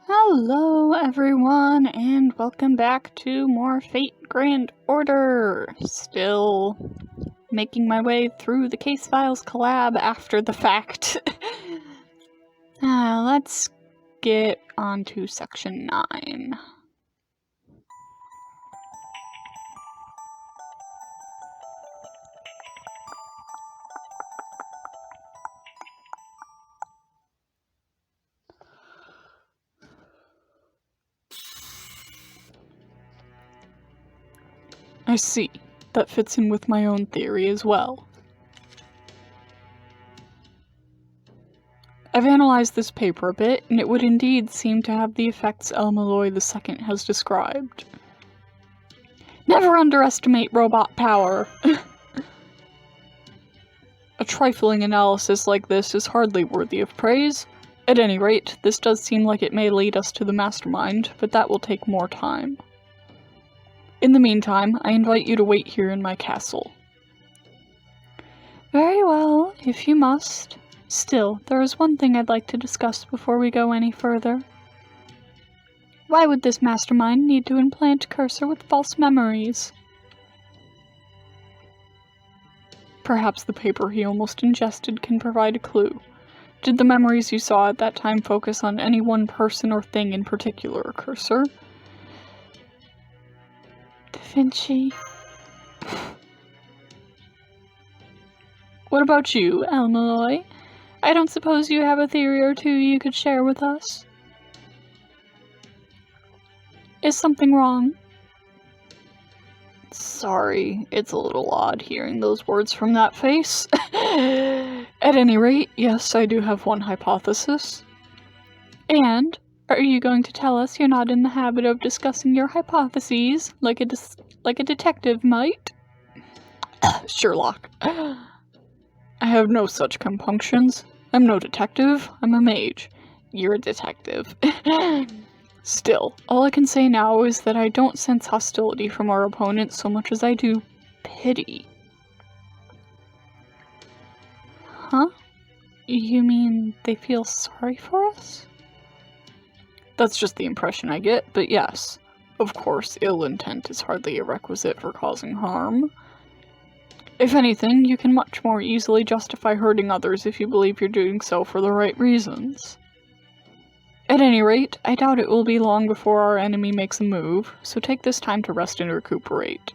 Hello everyone, and welcome back to more Fate Grand Order. Still making my way through the Case Files collab after the fact. Let's get on to section 9. I see. That fits in with my own theory as well. I've analyzed this paper a bit, and it would indeed seem to have the effects el-melloi II has described. Never underestimate robot power! A trifling analysis like this is hardly worthy of praise. At any rate, this does seem like it may lead us to the mastermind, but that will take more time. In the meantime, I invite you to wait here in my castle. Very well, if you must. Still, there is one thing I'd like to discuss before we go any further. Why would this mastermind need to implant Cursor with false memories? Perhaps the paper he almost ingested can provide a clue. Did the memories you saw at that time focus on any one person or thing in particular, Cursor? Da Vinci. What about you, el-melloi? I don't suppose you have a theory or two you could share with us? Is something wrong? Sorry, it's a little odd hearing those words from that face. At any rate, yes, I do have one hypothesis. And, are you going to tell us you're not in the habit of discussing your hypotheses like a detective might? Sherlock. I have no such compunctions. I'm no detective, I'm a mage. You're a detective. Still, all I can say now is that I don't sense hostility from our opponent so much as I do pity. Huh? You mean they feel sorry for us? That's just the impression I get, but yes. Of course, ill intent is hardly a requisite for causing harm. If anything, you can much more easily justify hurting others if you believe you're doing so for the right reasons. At any rate, I doubt it will be long before our enemy makes a move, so take this time to rest and recuperate.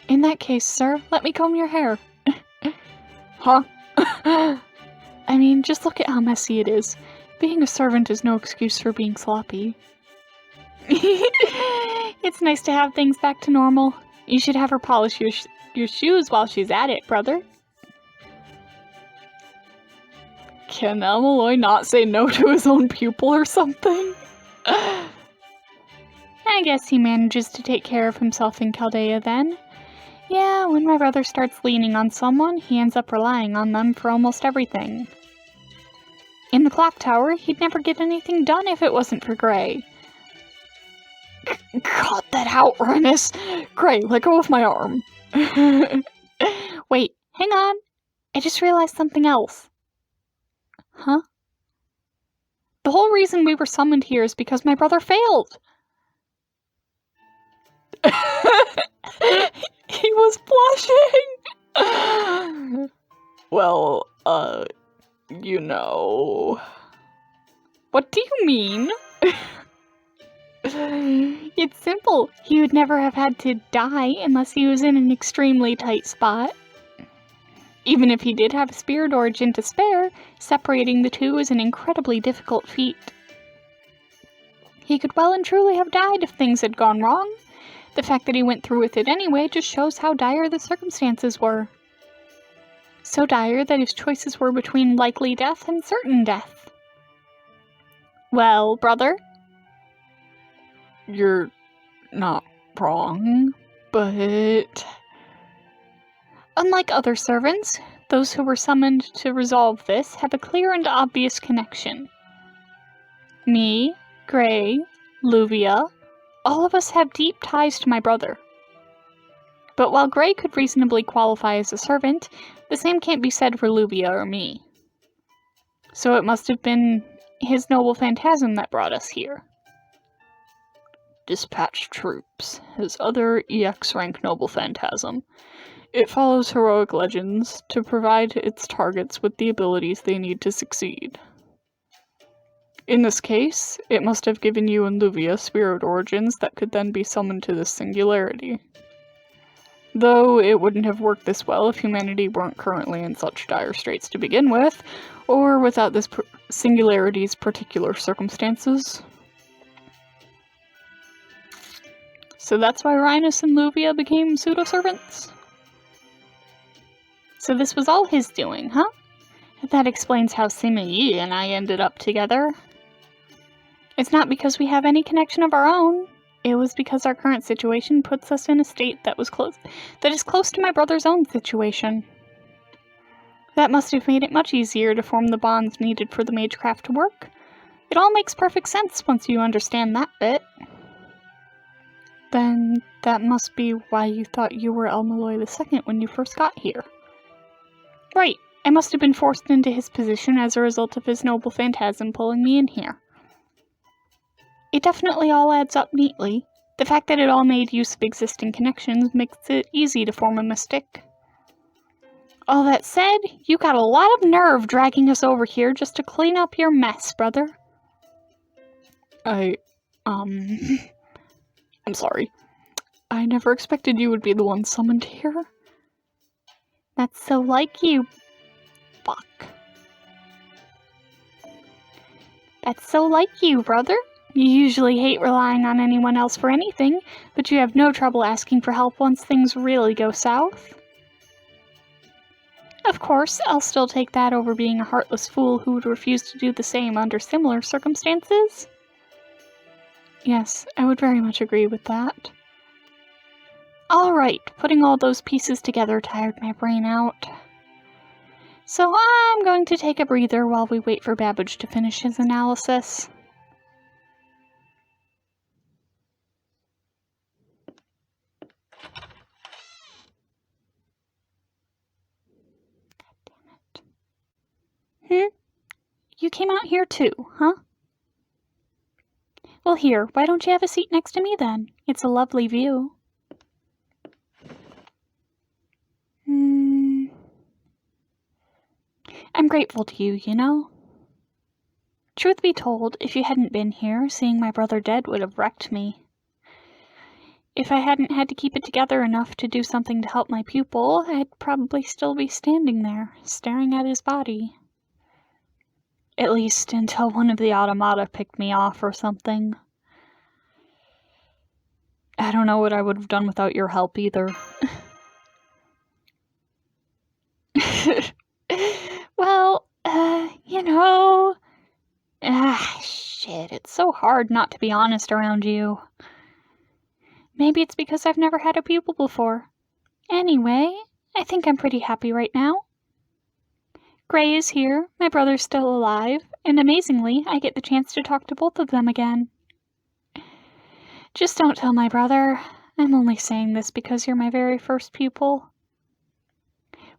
In that case, sir, let me comb your hair. Huh? I mean, just look at how messy it is. Being a servant is no excuse for being sloppy. It's nice to have things back to normal. You should have her polish your shoes while she's at it, brother. Can el-melloi not say no to his own pupil or something? I guess he manages to take care of himself in Chaldea then. Yeah, when my brother starts leaning on someone, he ends up relying on them for almost everything. In the clock tower, he'd never get anything done if it wasn't for Gray. Cut that out, Reines! Gray, let go of my arm. Wait, hang on. I just realized something else. Huh? The whole reason we were summoned here is because my brother failed. He was blushing! Well, you know... What do you mean? It's simple. He would never have had to die unless he was in an extremely tight spot. Even if he did have a spirit origin to spare, separating the two is an incredibly difficult feat. He could well and truly have died if things had gone wrong. The fact that he went through with it anyway just shows how dire the circumstances were. So dire that his choices were between likely death and certain death. Well, brother? You're not wrong, but... Unlike other servants, those who were summoned to resolve this have a clear and obvious connection. Me, Gray, Luvia, all of us have deep ties to my brother. But while Gray could reasonably qualify as a servant, the same can't be said for Luvia or me. So it must have been his noble phantasm that brought us here. Dispatch troops, his other EX rank noble phantasm. It follows heroic legends to provide its targets with the abilities they need to succeed. In this case, it must have given you and Luvia spirit origins that could then be summoned to this singularity. Though it wouldn't have worked this well if humanity weren't currently in such dire straits to begin with, or without this singularity's particular circumstances. So that's why Reines and Luvia became pseudo-servants? So this was all his doing, huh? That explains how el-melloi and I ended up together. It's not because we have any connection of our own. It was because our current situation puts us in a state that is close to my brother's own situation. That must have made it much easier to form the bonds needed for the magecraft to work. It all makes perfect sense once you understand that bit. Then that must be why you thought you were el-melloi II when you first got here. Right, I must have been forced into his position as a result of his noble phantasm pulling me in here. It definitely all adds up neatly. The fact that it all made use of existing connections makes it easy to form a mystic. All that said, you got a lot of nerve dragging us over here just to clean up your mess, brother. I'm sorry. I never expected you would be the one summoned here. That's so like you. Fuck. That's so like you, brother. You usually hate relying on anyone else for anything, but you have no trouble asking for help once things really go south. Of course, I'll still take that over being a heartless fool who would refuse to do the same under similar circumstances. Yes, I would very much agree with that. Alright, putting all those pieces together tired my brain out. So I'm going to take a breather while we wait for Babbage to finish his analysis. You came out here too, huh? Well here, why don't you have a seat next to me then? It's a lovely view. I'm grateful to you, you know. Truth be told, if you hadn't been here, seeing my brother dead would have wrecked me. If I hadn't had to keep it together enough to do something to help my pupil, I'd probably still be standing there, staring at his body. At least until one of the automata picked me off or something. I don't know what I would have done without your help either. Well, you know... shit, it's so hard not to be honest around you. Maybe it's because I've never had a pupil before. Anyway, I think I'm pretty happy right now. Gray is here, my brother's still alive, and amazingly, I get the chance to talk to both of them again. Just don't tell my brother. I'm only saying this because you're my very first pupil.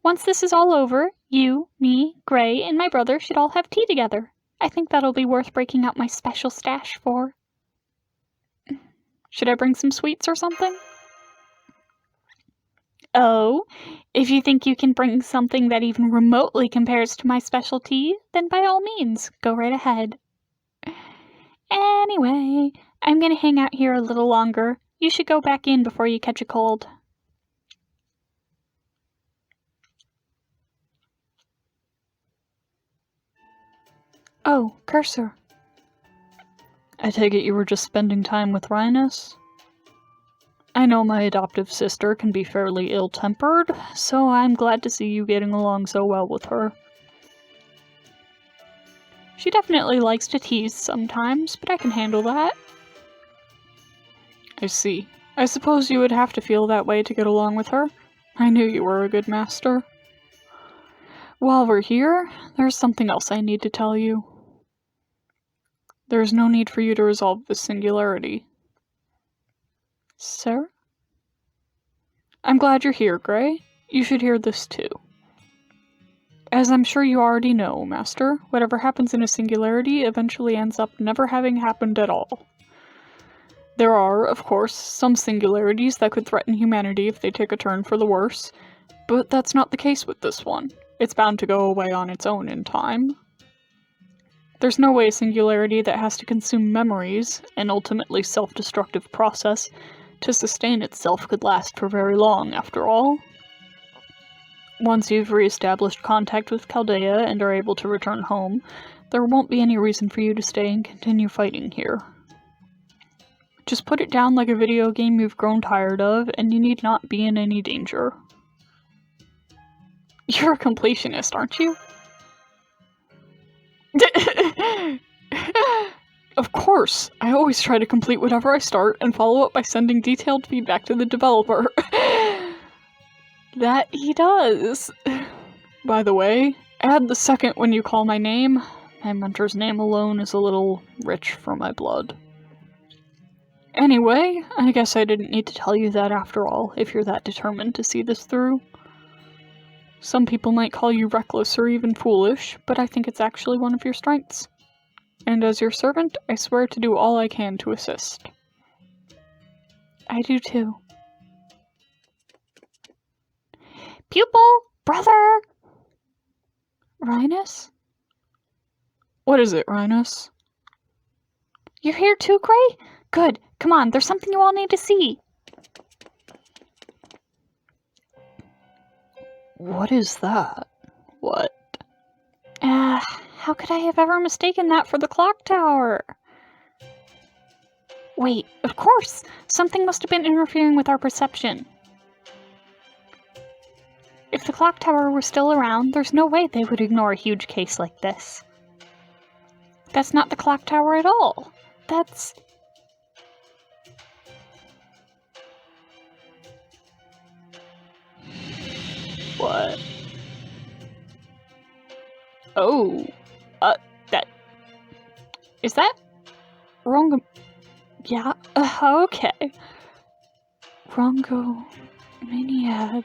Once this is all over, you, me, Gray, and my brother should all have tea together. I think that'll be worth breaking out my special stash for. Should I bring some sweets or something? Oh, if you think you can bring something that even remotely compares to my specialty, then by all means, go right ahead. Anyway, I'm gonna hang out here a little longer. You should go back in before you catch a cold. Oh, Cursor. I take it you were just spending time with Reines? I know my adoptive sister can be fairly ill-tempered, so I'm glad to see you getting along so well with her. She definitely likes to tease sometimes, but I can handle that. I see. I suppose you would have to feel that way to get along with her. I knew you were a good master. While we're here, there's something else I need to tell you. There's no need for you to resolve this singularity. Sir? I'm glad you're here, Gray. You should hear this too. As I'm sure you already know, Master, whatever happens in a singularity eventually ends up never having happened at all. There are, of course, some singularities that could threaten humanity if they take a turn for the worse, but that's not the case with this one. It's bound to go away on its own in time. There's no way a singularity that has to consume memories, an ultimately self-destructive process, to sustain itself could last for very long, after all. Once you've re-established contact with Chaldea and are able to return home, there won't be any reason for you to stay and continue fighting here. Just put it down like a video game you've grown tired of, and you need not be in any danger. You're a completionist, aren't you? Of course! I always try to complete whatever I start and follow up by sending detailed feedback to the developer. That he does. By the way, add the second when you call my name. My mentor's name alone is a little rich for my blood. Anyway, I guess I didn't need to tell you that after all, if you're that determined to see this through. Some people might call you reckless or even foolish, but I think it's actually one of your strengths. And as your servant, I swear to do all I can to assist. I do too. Pupil! Brother! Reines? What is it, Reines? You're here too, Gray? Good. Come on, there's something you all need to see. What is that? What? How could I have ever mistaken that for the clock tower? Wait, of course! Something must have been interfering with our perception. If the clock tower were still around, there's no way they would ignore a huge case like this. That's not the clock tower at all. That's... What? Oh, that... Is that... wrong? Yeah, okay. Rongo... Miniad...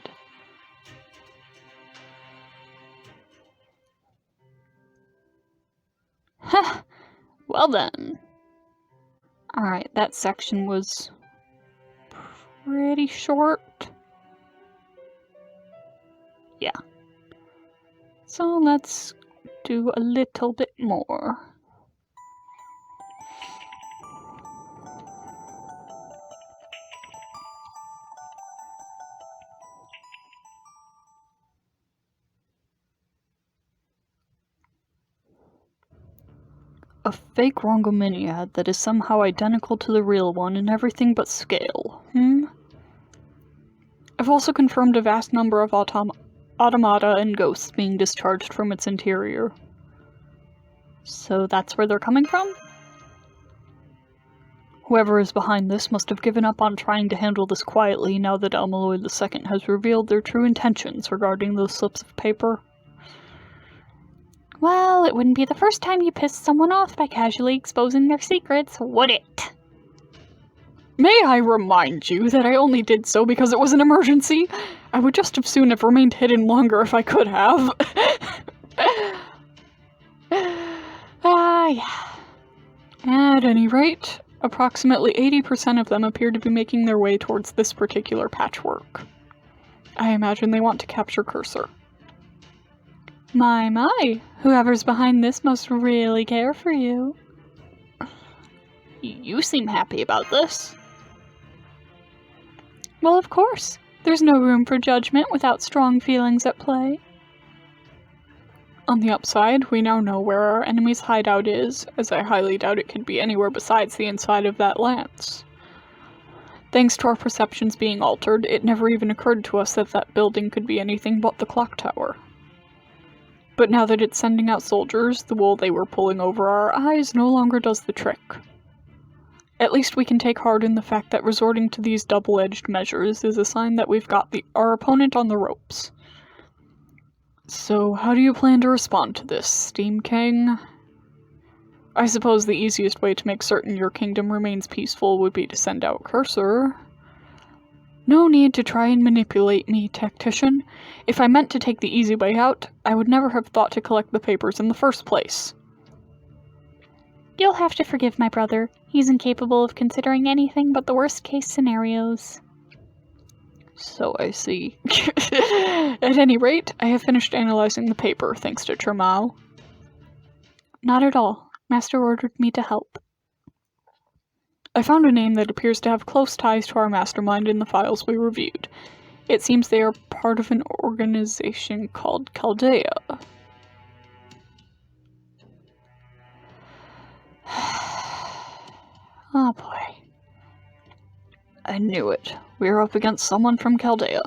Huh. Well then. Alright, that section was pretty short. Yeah. So let's do a little bit more. A fake Rongominiad that is somehow identical to the real one in everything but scale, I've also confirmed a vast number of automata and ghosts being discharged from its interior. So that's where they're coming from? Whoever is behind this must have given up on trying to handle this quietly now that el-melloi II has revealed their true intentions regarding those slips of paper. Well, it wouldn't be the first time you pissed someone off by casually exposing their secrets, would it? May I remind you that I only did so because it was an emergency? I would just as soon have remained hidden longer if I could have. Yeah. At any rate, approximately 80% of them appear to be making their way towards this particular patchwork. I imagine they want to capture Cursor. My, whoever's behind this must really care for you. You seem happy about this. Well, of course. There's no room for judgment without strong feelings at play. On the upside, we now know where our enemy's hideout is, as I highly doubt it could be anywhere besides the inside of that lance. Thanks to our perceptions being altered, it never even occurred to us that that building could be anything but the clock tower. But now that it's sending out soldiers, the wool they were pulling over our eyes no longer does the trick. At least we can take heart in the fact that resorting to these double-edged measures is a sign that we've got our opponent on the ropes. So how do you plan to respond to this, Steam King? I suppose the easiest way to make certain your kingdom remains peaceful would be to send out Cursor. No need to try and manipulate me, tactician. If I meant to take the easy way out, I would never have thought to collect the papers in the first place. You'll have to forgive my brother. He's incapable of considering anything but the worst-case scenarios. So I see. At any rate, I have finished analyzing the paper, thanks to Tremau. Not at all. Master ordered me to help. I found a name that appears to have close ties to our mastermind in the files we reviewed. It seems they are part of an organization called Chaldea. Oh boy. I knew it. We are up against someone from Chaldea.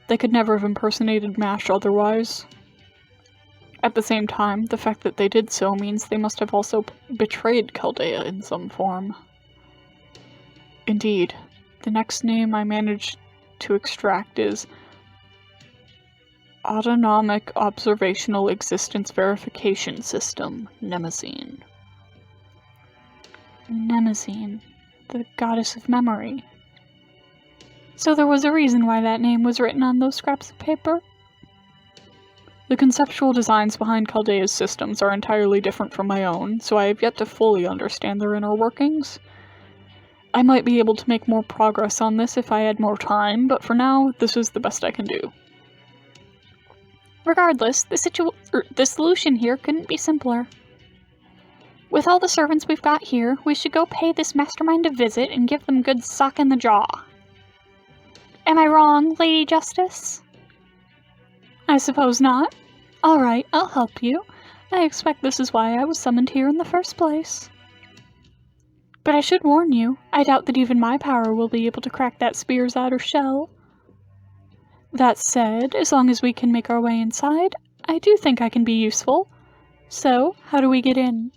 They could never have impersonated MASH otherwise. At the same time, the fact that they did so means they must have also betrayed Chaldea in some form. Indeed, the next name I managed to extract is Autonomic Observational Existence Verification System, Nemezine. Nemezine, the goddess of memory. So there was a reason why that name was written on those scraps of paper? The conceptual designs behind Chaldea's systems are entirely different from my own, so I have yet to fully understand their inner workings. I might be able to make more progress on this if I had more time, but for now, this is the best I can do. Regardless, the solution here couldn't be simpler. With all the servants we've got here, we should go pay this mastermind a visit and give them good sock in the jaw. Am I wrong, Lady Justice? I suppose not. All right, I'll help you. I expect this is why I was summoned here in the first place. But I should warn you, I doubt that even my power will be able to crack that spear's outer shell. That said, as long as we can make our way inside, I do think I can be useful. So, how do we get in?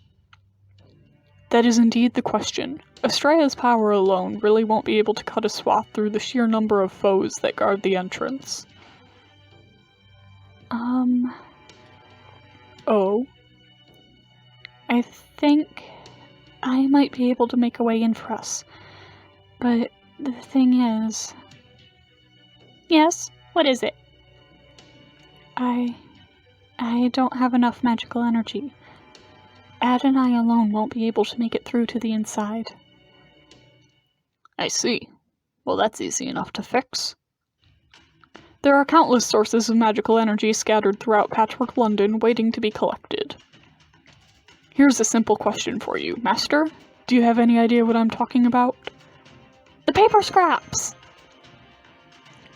That is indeed the question. Estrella's power alone really won't be able to cut a swath through the sheer number of foes that guard the entrance. Oh? I think I might be able to make a way in for us. But the thing is... Yes? What is it? I don't have enough magical energy. Ad and I alone won't be able to make it through to the inside. I see. Well, that's easy enough to fix. There are countless sources of magical energy scattered throughout Patchwork London waiting to be collected. Here's a simple question for you, Master. Do you have any idea what I'm talking about? The paper scraps!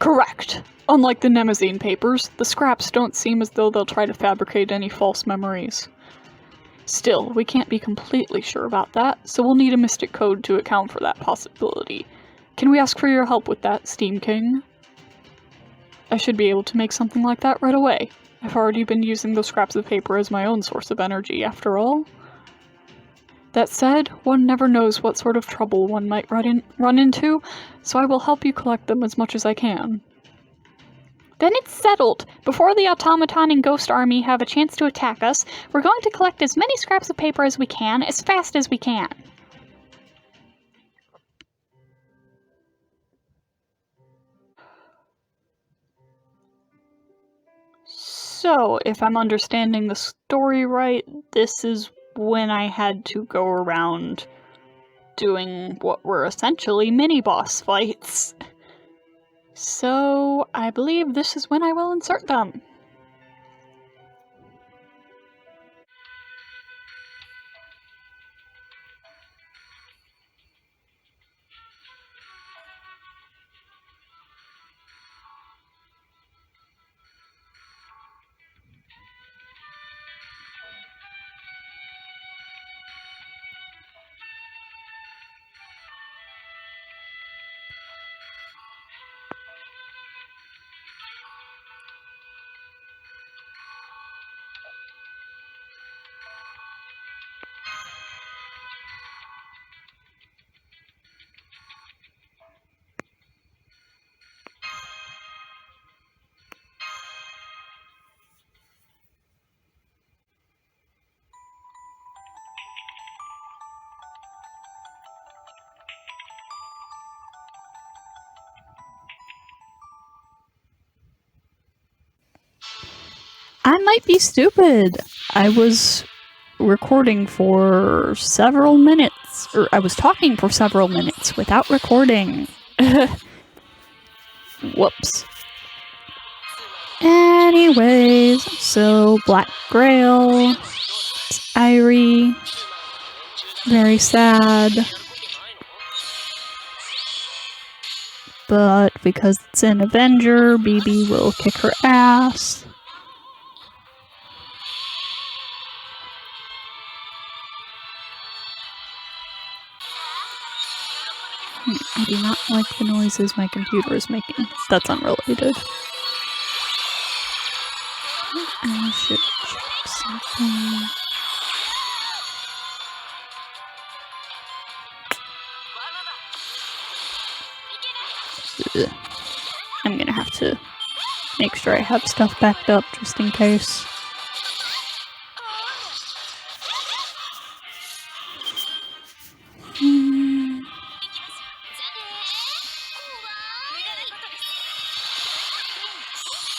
Correct. Unlike the Nemezine papers, the scraps don't seem as though they'll try to fabricate any false memories. Still, we can't be completely sure about that, so we'll need a mystic code to account for that possibility. Can we ask for your help with that, Steam King? I should be able to make something like that right away. I've already been using those scraps of paper as my own source of energy, after all. That said, one never knows what sort of trouble one might run into, so I will help you collect them as much as I can. Then it's settled. Before the automaton and ghost army have a chance to attack us, we're going to collect as many scraps of paper as we can, as fast as we can. So, if I'm understanding the story right, this is when I had to go around doing what were essentially mini-boss fights. So, I believe this is when I will insert them. might be stupid. I was recording for several minutes, or I was talking for several minutes without recording. Whoops. Anyways, so Black Grail, it's Irie, very sad. But because it's an Avenger, BB will kick her ass. I do not like the noises my computer is making. That's unrelated. I should check something. Ugh. I'm gonna have to make sure I have stuff backed up just in case.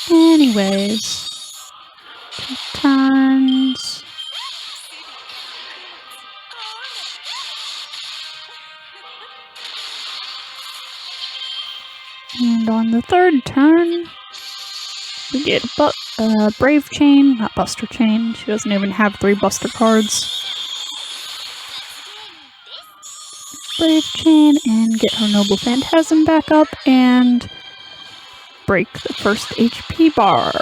Anyways, 2 turns. And on the 3rd turn, we get a Brave Chain, not Buster Chain. She doesn't even have 3 Buster cards. Brave Chain and get her Noble Phantasm back up and break the first HP bar.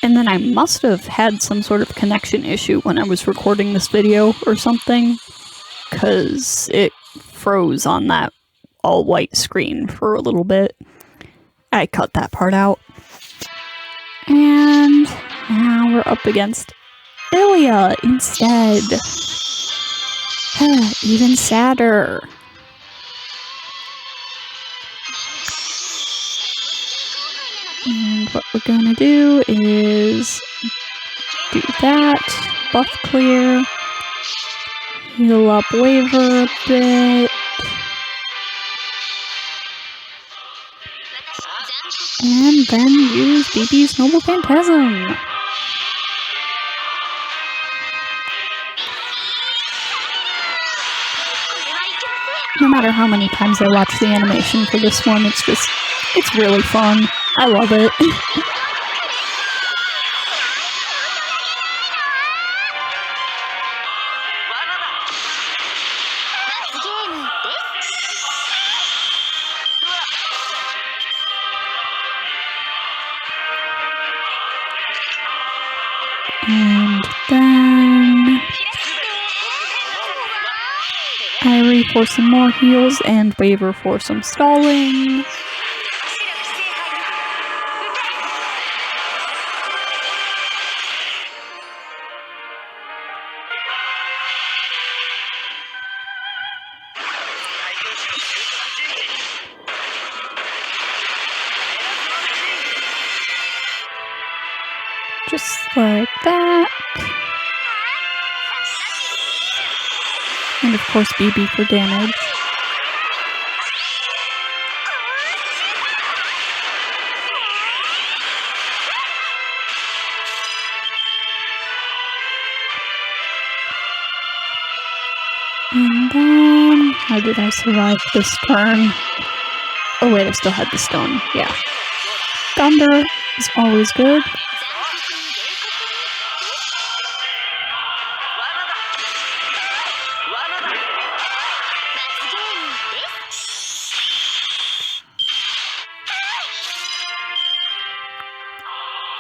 And then I must have had some sort of connection issue when I was recording this video or something, because it froze on that all-white screen for a little bit. I cut that part out. And now we're up against Ilya instead. Even sadder. And what we're gonna do is do that, buff clear, heal up Waver a bit, and then use BB's Noble Phantasm. No matter how many times I watch the animation for this one, it's really fun. I love it. And then Irie for some more heals and Waver for some stalling. Just like that. And of course BB for damage. And then, how did I survive this turn? Oh wait, I still had the stone, yeah. Thunder is always good.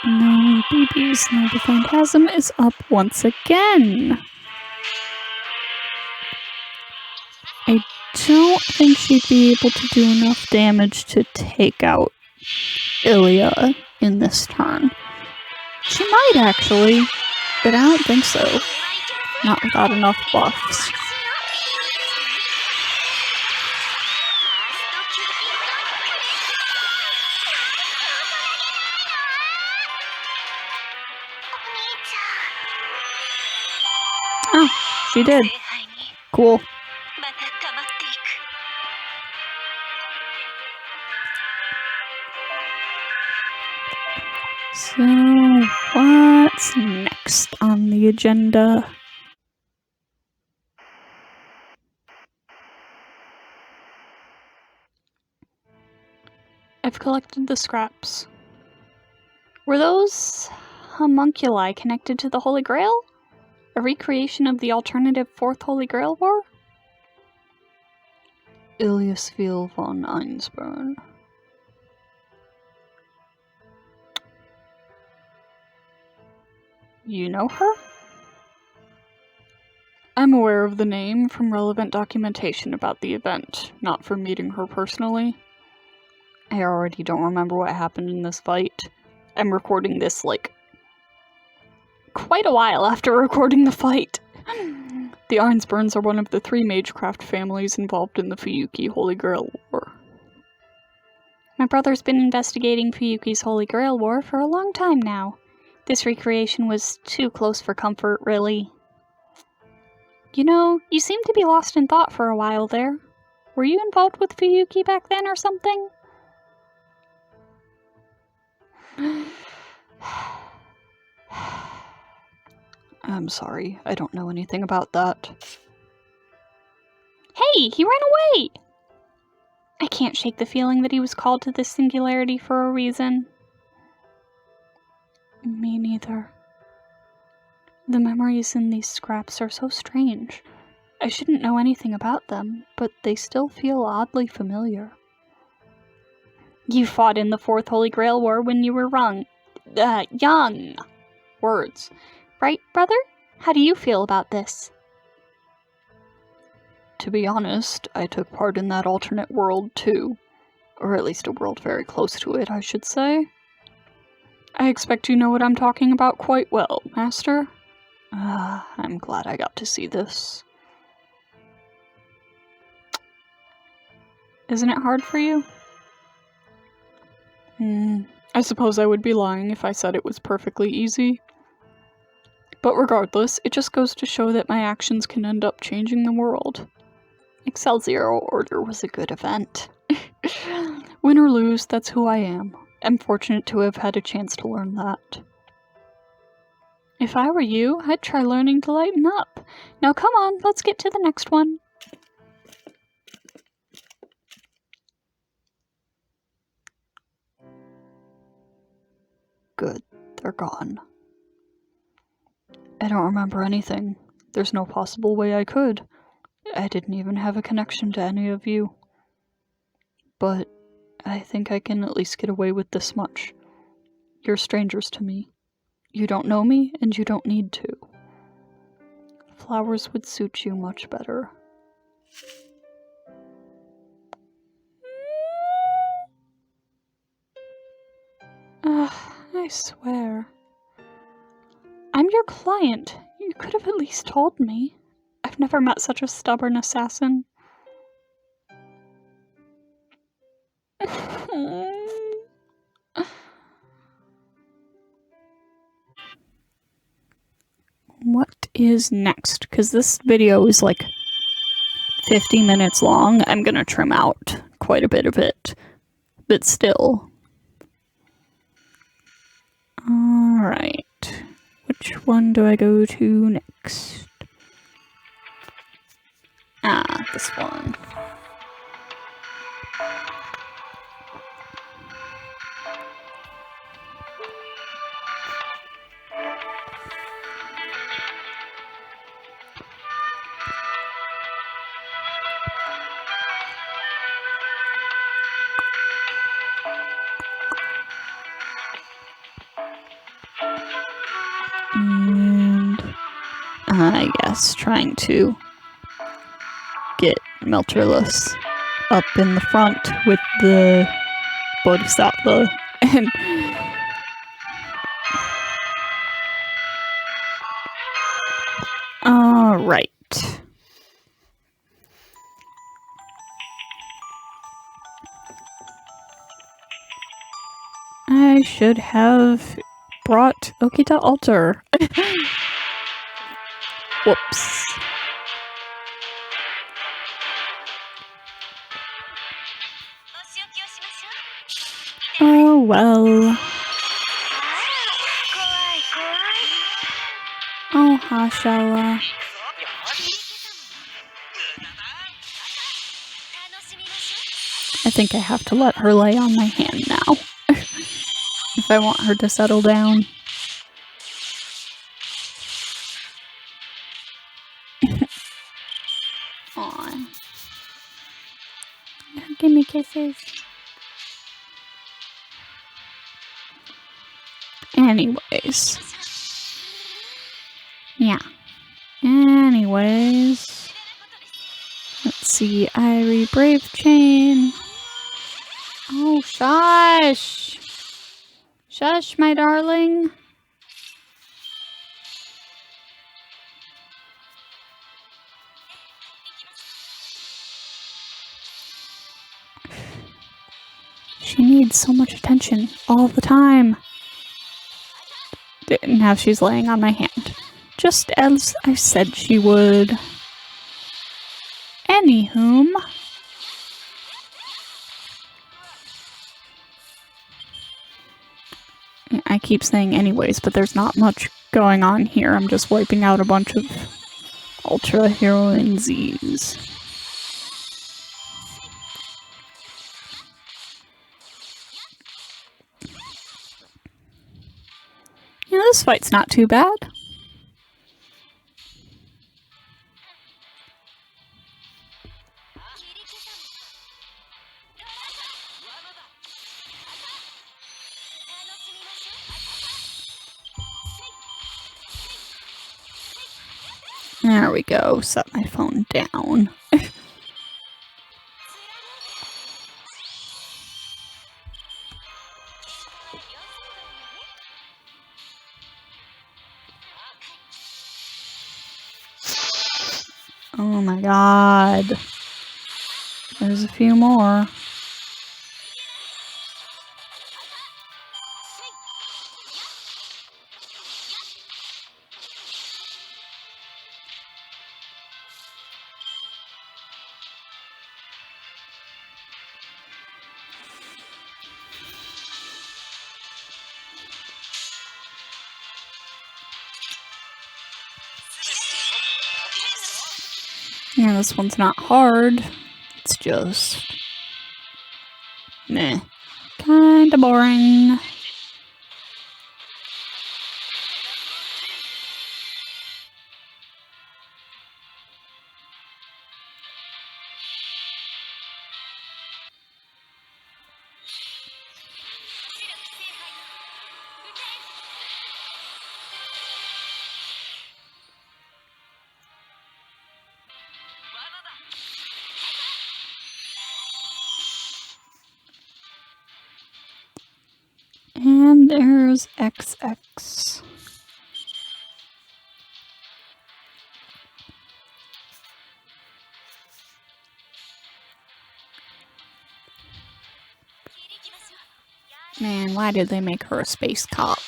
And then BB's Noble Phantasm is up once again. I don't think she'd be able to do enough damage to take out Ilya in this turn. She might actually, but I don't think so. Not without enough buffs. Oh, she did. Cool. So, what's next on the agenda? I've collected the scraps. Were those homunculi connected to the Holy Grail? A recreation of the alternative Fourth Holy Grail War? Ilyasville von Einsborn. You know her? I'm aware of the name from relevant documentation about the event, not from meeting her personally. I already don't remember what happened in this fight. I'm recording this, like, quite a while after recording the fight. The Arnsburns are one of the 3 magecraft families involved in the Fuyuki Holy Grail War. My brother's been investigating Fuyuki's Holy Grail War for a long time now. This recreation was too close for comfort, really. You know, you seemed to be lost in thought for a while there. Were you involved with Fuyuki back then or something? I'm sorry, I don't know anything about that. Hey, he ran away! I can't shake the feeling that he was called to this singularity for a reason. Me neither. The memories in these scraps are so strange. I shouldn't know anything about them, but they still feel oddly familiar. You fought in the Fourth Holy Grail War when you were young. Words. Right, brother? How do you feel about this? To be honest, I took part in that alternate world too. Or at least a world very close to it, I should say. I expect you know what I'm talking about quite well, Master. I'm glad I got to see this. Isn't it hard for you? I suppose I would be lying if I said it was perfectly easy. But regardless, it just goes to show that my actions can end up changing the world. Excelsior Order was a good event. Win or lose, that's who I am. I'm fortunate to have had a chance to learn that. If I were you, I'd try learning to lighten up. Now come on, let's get to the next one. Good, they're gone. I don't remember anything. There's no possible way I could. I didn't even have a connection to any of you. But I think I can at least get away with this much. You're strangers to me. You don't know me, and you don't need to. Flowers would suit you much better. I swear. I'm your client. You could have at least told me. I've never met such a stubborn assassin. What is next? Because this video is like 50 minutes long. I'm gonna trim out quite a bit of it, but still. Alright. Which one do I go to next? This one. And I guess trying to get Melterless up in the front with the Bodhisattva and alright. I should have brought Okita Altar. Whoops. Oh well. Oh, Hashala. I think I have to let her lay on my hand now. If I want her to settle down. Aw. Give me kisses. Anyways. Yeah. Anyways. Let's see. Irie Brave Chain. Oh, shush. Shush, my darling. She needs so much attention all the time. Now she's laying on my hand. Just as I said she would. Anywhom. I keep saying anyways, but there's not much going on here. I'm just wiping out a bunch of Ultra Heroine Z's. Yeah, this fight's not too bad. There we go. Set my phone down. Oh my god. There's a few more. Yeah, this one's not hard. It's just... meh. Kinda boring. And there's XX. Man, why did they make her a space cop?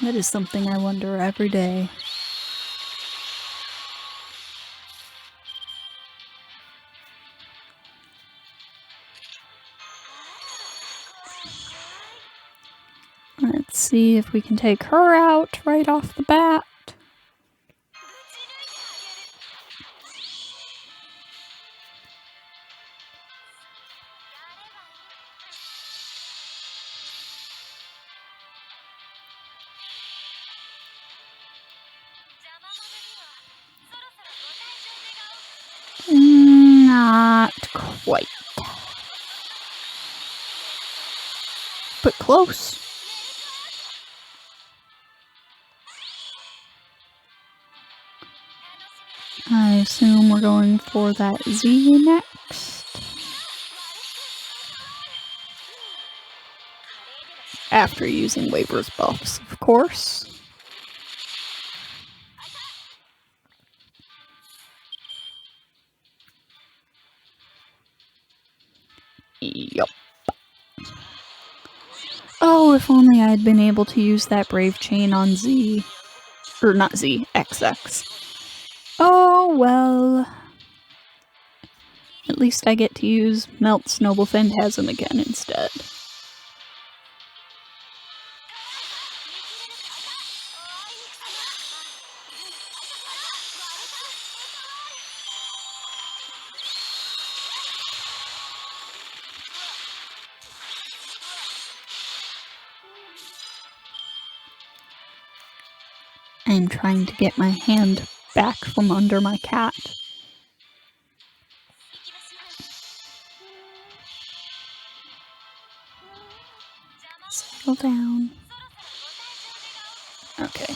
That is something I wonder every day. Let's see if we can take her out right off the bat. Not quite. But close. I assume we're going for that Z next. After using Waver's buffs, of course. Yup. Oh, if only I had been able to use that brave chain on Z. Or not Z, XX. Oh, well. At least I get to use Melt's Noble Phantasm again instead. I'm trying to get my hand back from under my cat. Settle down. Okay.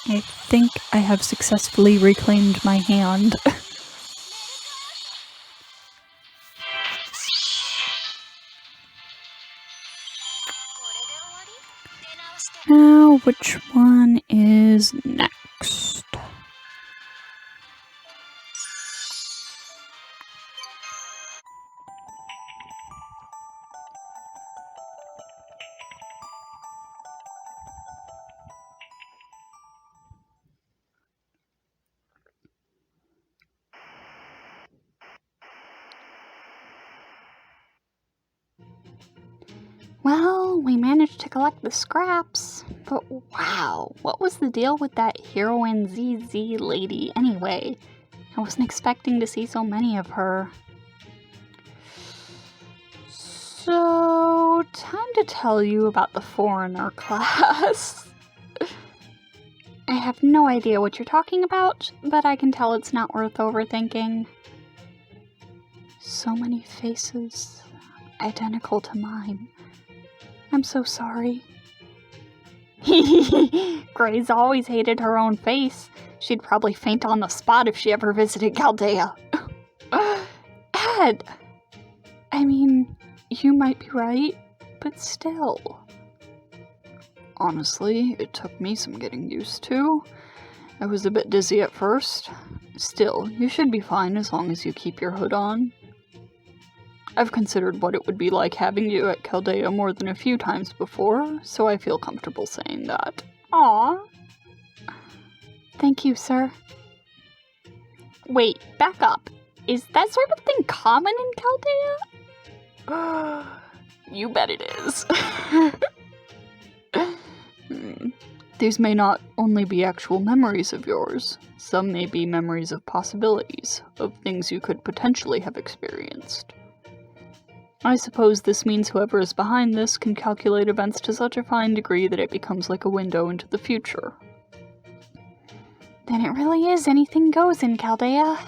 I think I have successfully reclaimed my hand. Now, which one is next? Well, we managed to collect the scraps, but wow, what was the deal with that heroine ZZ lady anyway? I wasn't expecting to see so many of her. So, time to tell you about the foreigner class. I have no idea what you're talking about, but I can tell it's not worth overthinking. So many faces, identical to mine. I'm so sorry. Gray's always hated her own face. She'd probably faint on the spot if she ever visited Chaldea. Ed! I mean, you might be right, but still. Honestly, it took me some getting used to. I was a bit dizzy at first. Still, you should be fine as long as you keep your hood on. I've considered what it would be like having you at Chaldea more than a few times before, so I feel comfortable saying that. Aww. Thank you, sir. Wait, back up. Is that sort of thing common in Chaldea? You bet it is. These may not only be actual memories of yours. Some may be memories of possibilities, of things you could potentially have experienced. I suppose this means whoever is behind this can calculate events to such a fine degree that it becomes like a window into the future. Then it really is anything goes in Chaldea.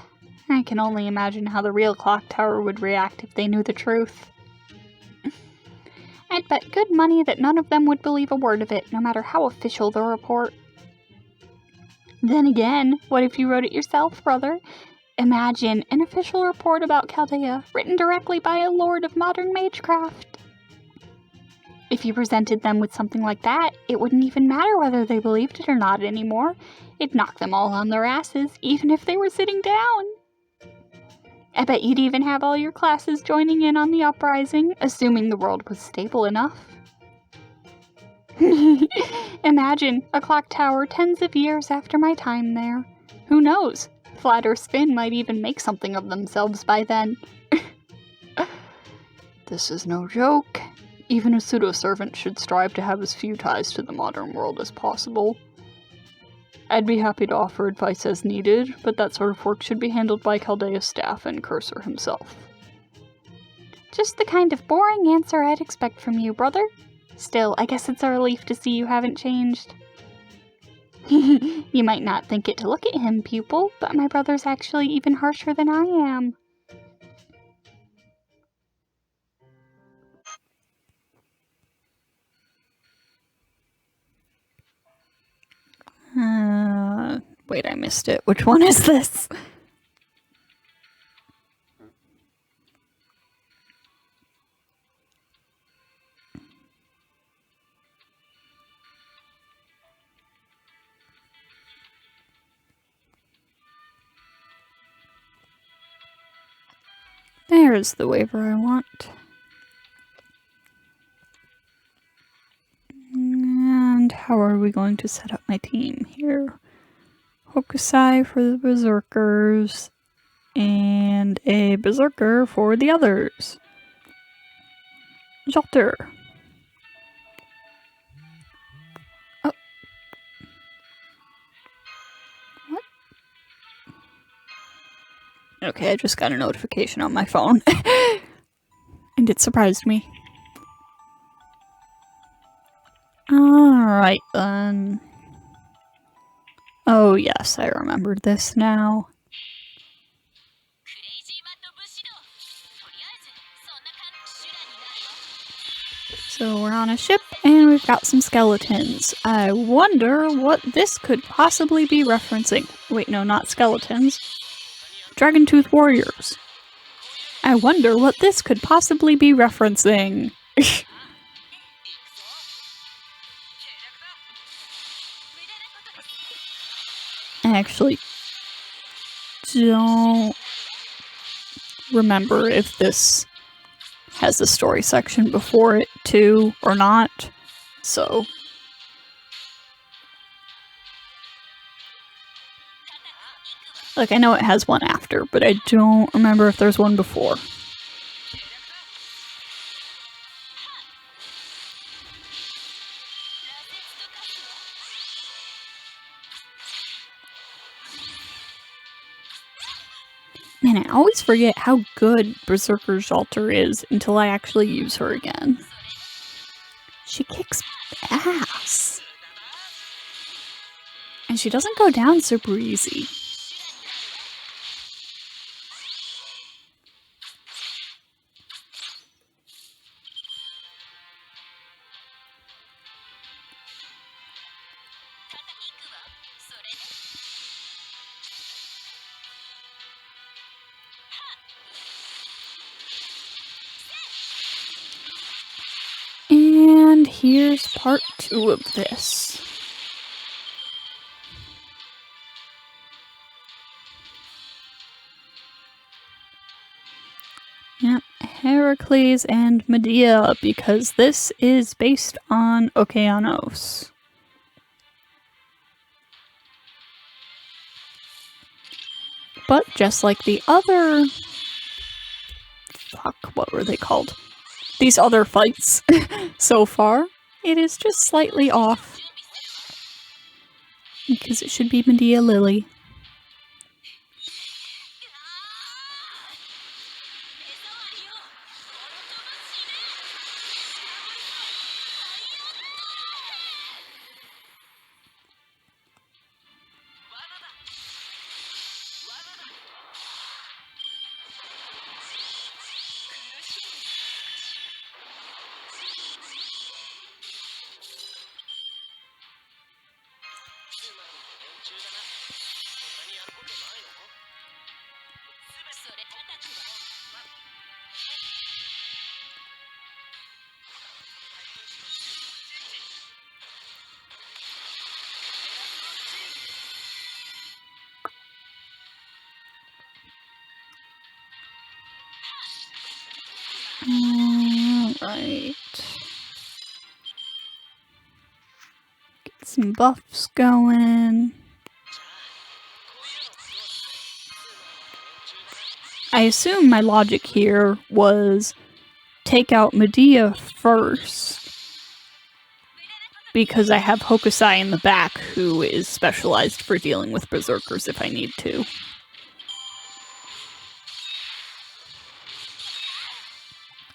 I can only imagine how the real clock tower would react if they knew the truth. I'd bet good money that none of them would believe a word of it, no matter how official the report. Then again, what if you wrote it yourself, brother? Imagine an official report about Chaldea, written directly by a lord of modern magecraft. If you presented them with something like that, it wouldn't even matter whether they believed it or not anymore. It'd knock them all on their asses, even if they were sitting down. I bet you'd even have all your classes joining in on the uprising, assuming the world was stable enough. Imagine a clock tower tens of years after my time there. Who knows? Flat or Spin might even make something of themselves by then. This is no joke. Even a pseudo-servant should strive to have as few ties to the modern world as possible. I'd be happy to offer advice as needed, but that sort of work should be handled by Chaldea's staff and Cursor himself. Just the kind of boring answer I'd expect from you, brother. Still, I guess it's a relief to see you haven't changed. You might not think it to look at him, pupil, but my brother's actually even harsher than I am. Wait, I missed it. Which one is this? There's the waiver I want. how are we going to set up my team here? Hokusai for the berserkers, and a berserker for the others. Jolter. Oh. What? Okay, I just got a notification on my phone. And it surprised me. Alright then. Oh yes, I remembered this now. So we're on a ship and we've got some skeletons. I wonder what this could possibly be referencing. Wait, no, not skeletons. Dragon-tooth warriors. I wonder what this could possibly be referencing. I actually don't remember if this has a story section before it too or not, so like I know it has one after, but I don't remember if there's one before. Man, I always forget how good Berserker Jolter is until I actually use her again. She kicks ass. And she doesn't go down super easy. And here's part 2 of this. Yep, Heracles and Medea, because this is based on Okeanos. But just like the other... Fuck, what were they called? These other fights so far, it is just slightly off. Because it should be Medea Lily. Alright. Get some buffs going. I assume my logic here was take out Medea first. Because I have Hokusai in the back who is specialized for dealing with berserkers if I need to.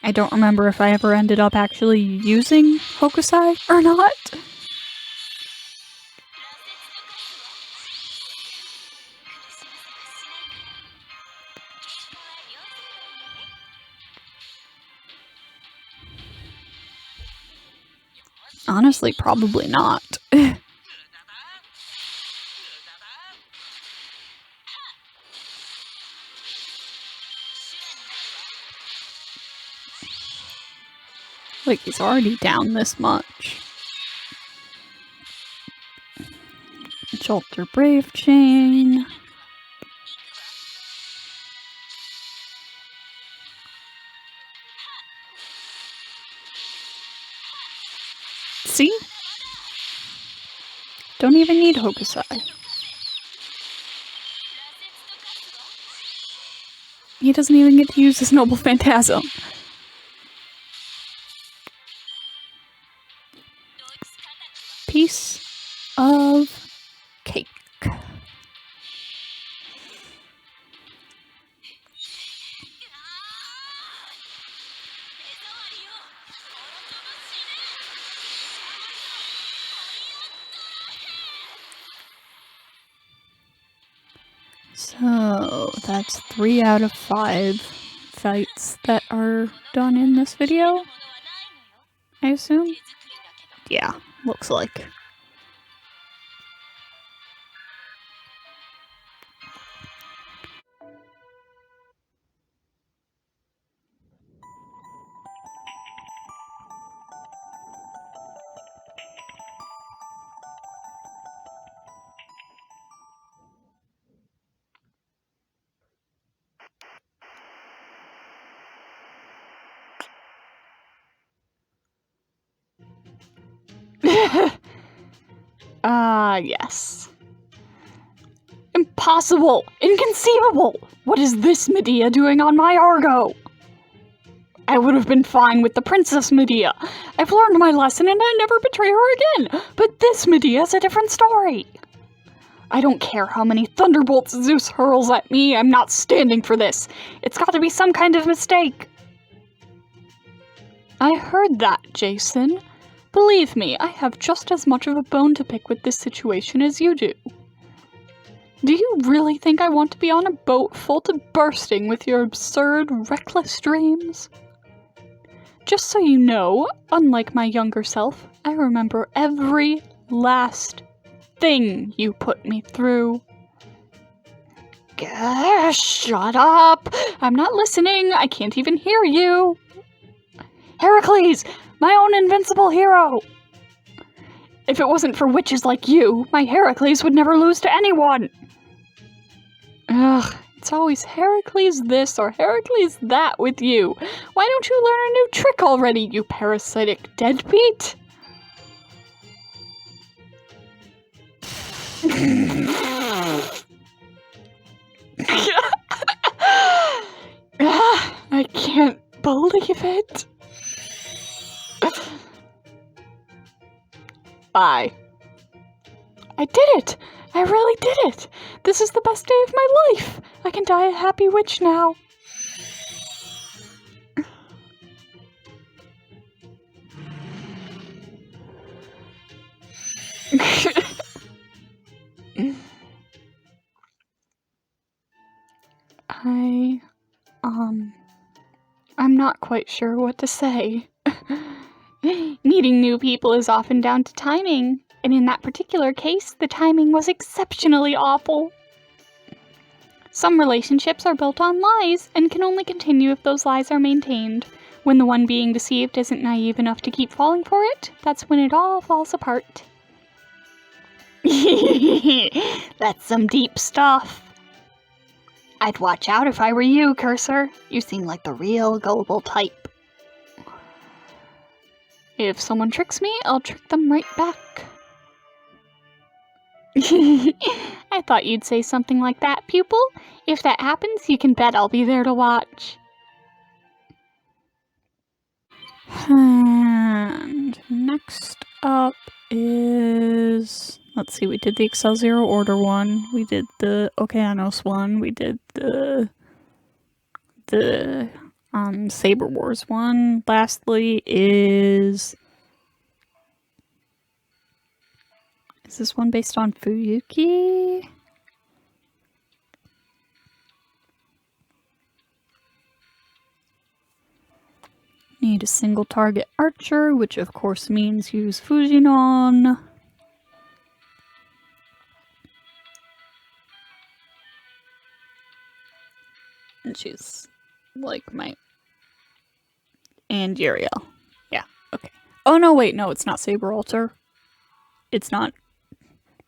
I don't remember if I ever ended up actually using Hokusai or not. Honestly, probably not. Like, he's already down this much. Jolter Brave Chain. See? Don't even need Hokusai. He doesn't even get to use his Noble Phantasm. Piece of cake. So, that's 3 out of 5 fights that are done in this video, I assume? Yeah, looks like. Yes. Impossible! Inconceivable! What is this Medea doing on my Argo? I would have been fine with the Princess Medea. I've learned my lesson and I never betray her again. But this Medea's a different story. I don't care how many thunderbolts Zeus hurls at me, I'm not standing for this. It's got to be some kind of mistake. I heard that, Jason. Believe me, I have just as much of a bone to pick with this situation as you do. Do you really think I want to be on a boat full to bursting with your absurd, reckless dreams? Just so you know, unlike my younger self, I remember every last thing you put me through. Gosh, shut up! I'm not listening, I can't even hear you! Heracles! My own invincible hero! If it wasn't for witches like you, my Heracles would never lose to anyone! Ugh, it's always Heracles this or Heracles that with you. Why don't you learn a new trick already, you parasitic deadbeat? I can't believe it. Bye. I did it! I really did it! This is the best day of my life! I can die a happy witch now. I'm not quite sure what to say. Meeting new people is often down to timing, and in that particular case, the timing was exceptionally awful. Some relationships are built on lies and can only continue if those lies are maintained. When the one being deceived isn't naive enough to keep falling for it, that's when it all falls apart. That's some deep stuff. I'd watch out if I were you, Cursor. You seem like the real gullible type. If someone tricks me, I'll trick them right back. I thought you'd say something like that, pupil. If that happens, you can bet I'll be there to watch. And next up is... Let's see, we did the Excelsior Order one, we did the Okeanos one, we did the Saber Wars one. Lastly is this one based on Fuyuki? Need a single target archer, which of course means use Fujinon. And she's like my... And Uriel. Yeah, okay. Oh no, wait, no, it's not Saber Altar. It's not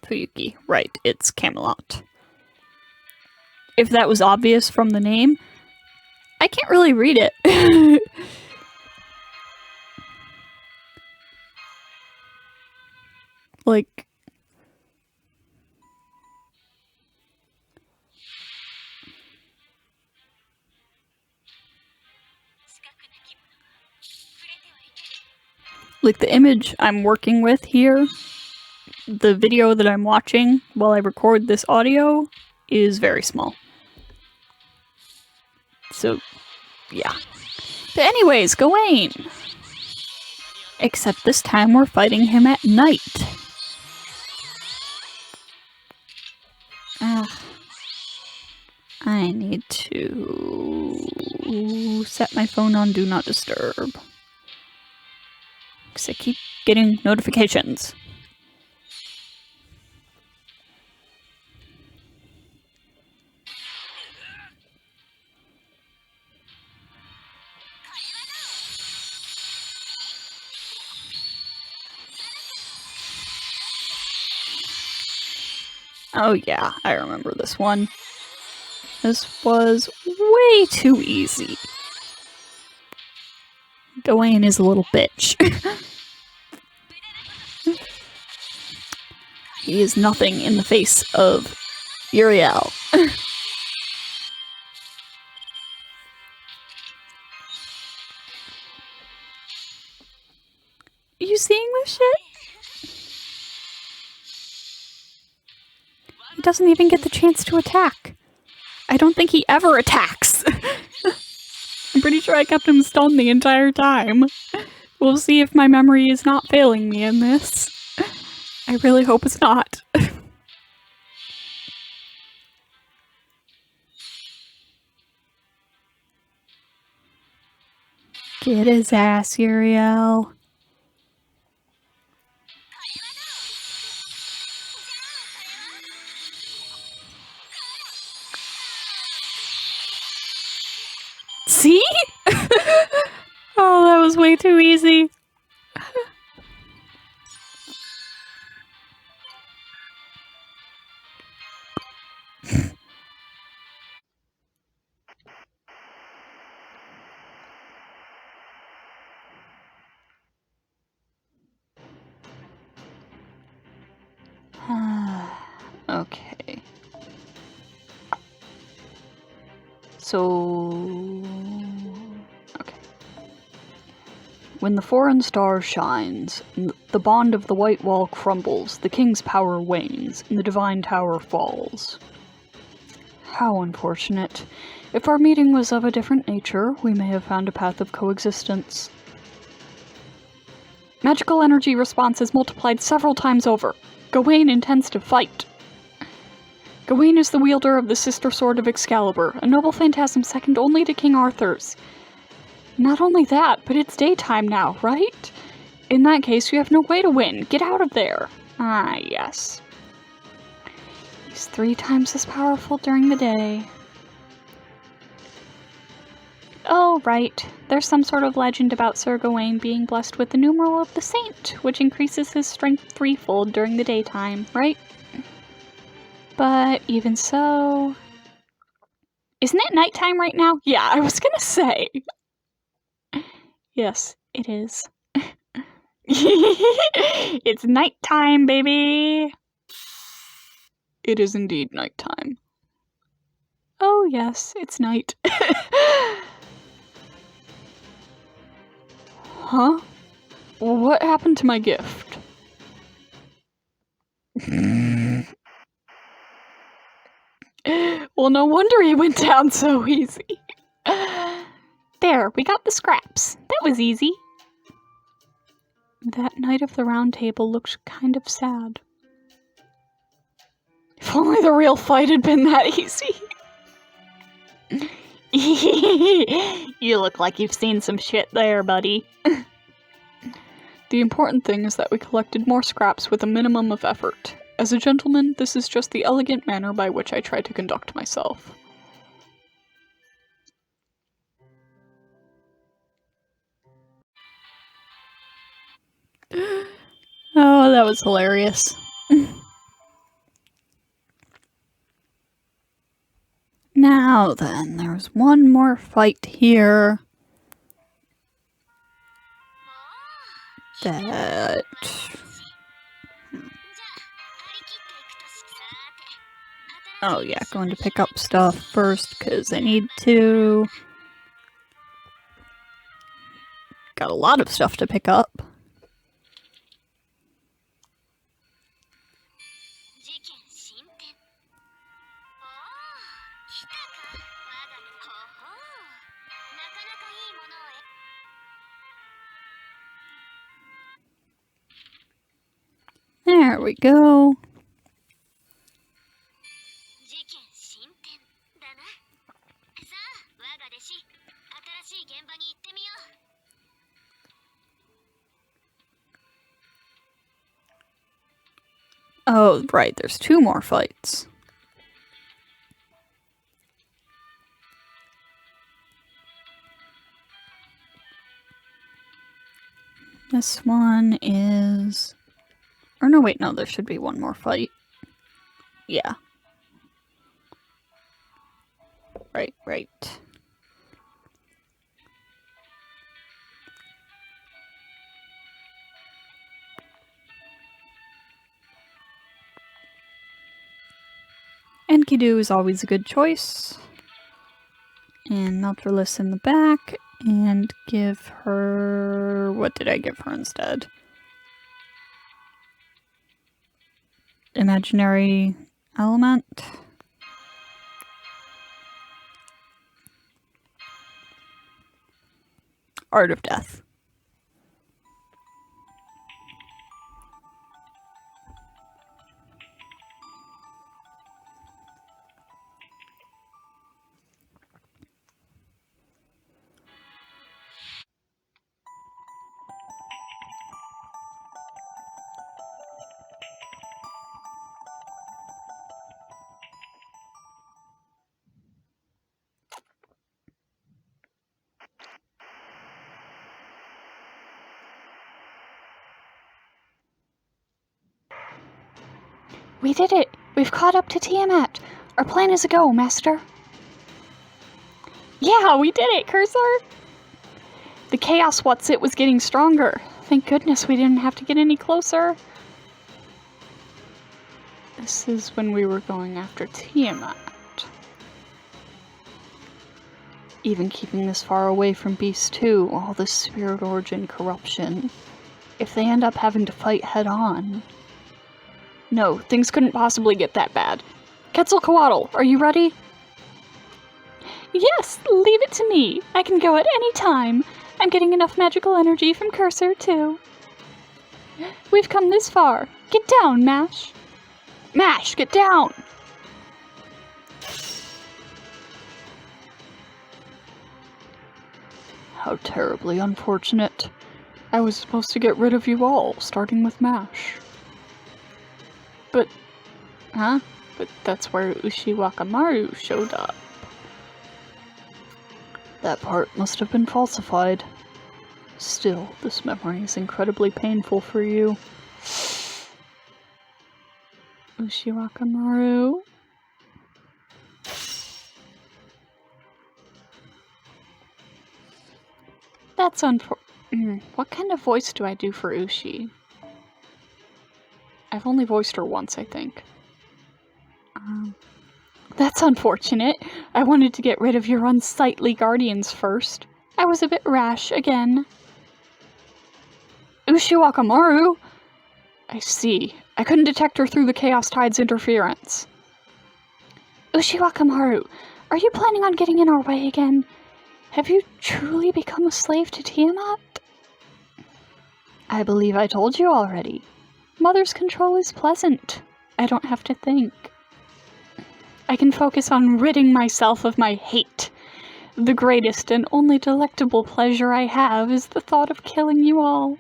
Fuyuki. Right, it's Camelot. If that was obvious from the name, I can't really read it. Like, Like, the image I'm working with here, the video that I'm watching while I record this audio, is very small. So, yeah. But anyways, Gawain! Except this time we're fighting him at night. I need to set my phone on Do Not Disturb. Because I keep getting notifications. Oh yeah, I remember this one. This was way too easy. Gawain is a little bitch. He is nothing in the face of Uriel. Are you seeing this shit? He doesn't even get the chance to attack. I don't think he ever attacks. I'm pretty sure I kept him stunned the entire time. We'll see if my memory is not failing me in this. I really hope it's not. Get his ass, Uriel. See? Oh, that was way too easy. Okay. So... okay. When the foreign star shines, the bond of the white wall crumbles, the king's power wanes, and the divine tower falls. How unfortunate. If our meeting was of a different nature, we may have found a path of coexistence. Magical energy response is multiplied several times over. Gawain intends to fight. Gawain is the wielder of the Sister Sword of Excalibur, a noble phantasm second only to King Arthur's. Not only that, but it's daytime now, right? In that case, you have no way to win. Get out of there. Ah, yes. He's 3 times as powerful during the day. Oh, right. There's some sort of legend about Sir Gawain being blessed with the numeral of the saint, which increases his strength 3-fold during the daytime, right? But even so... Isn't it nighttime right now? Yeah, I was gonna say. Yes, it is. It's nighttime, baby! It is indeed nighttime. Oh yes, it's night. Huh? What happened to my gift? Well, no wonder he went down so easy. There, we got the scraps. That was easy. That Knight of the Round Table looked kind of sad. If only the real fight had been that easy. You look like you've seen some shit there, buddy. The important thing is that we collected more scraps with a minimum of effort. As a gentleman, this is just the elegant manner by which I try to conduct myself. Oh, that was hilarious. Now then, there's one more fight here. That... Oh yeah, going to pick up stuff first, because I need to. Got a lot of stuff to pick up. There we go. Oh, right, there's 2 more fights. This one is... Or no, wait, no, there should be 1 more fight. Yeah. Right. Enkidu is always a good choice. And Meltrellis in the back. And give her... What did I give her instead? Imaginary element. Art of Death. We did it! We've caught up to Tiamat! Our plan is a go, Master. Yeah, we did it, Cursor! The chaos what's-it was getting stronger. Thank goodness we didn't have to get any closer. This is when we were going after Tiamat. Even keeping this far away from Beast 2, all this spirit origin corruption. If they end up having to fight head-on... No, things couldn't possibly get that bad. Quetzalcoatl, are you ready? Yes, leave it to me. I can go at any time. I'm getting enough magical energy from Cursor, too. We've come this far. Get down, Mash. Mash, get down! How terribly unfortunate. I was supposed to get rid of you all, starting with Mash. But that's where Ushiwakamaru showed up. That part must have been falsified. Still, this memory is incredibly painful for you. Ushiwakamaru? That's what kind of voice do I do for Ushi? I've only voiced her once, I think. That's unfortunate. I wanted to get rid of your unsightly guardians first. I was a bit rash again. Ushiwakamaru? I see. I couldn't detect her through the Chaos Tide's interference. Ushiwakamaru, are you planning on getting in our way again? Have you truly become a slave to Tiamat? I believe I told you already. Mother's control is pleasant. I don't have to think. I can focus on ridding myself of my hate. The greatest and only delectable pleasure I have is the thought of killing you all.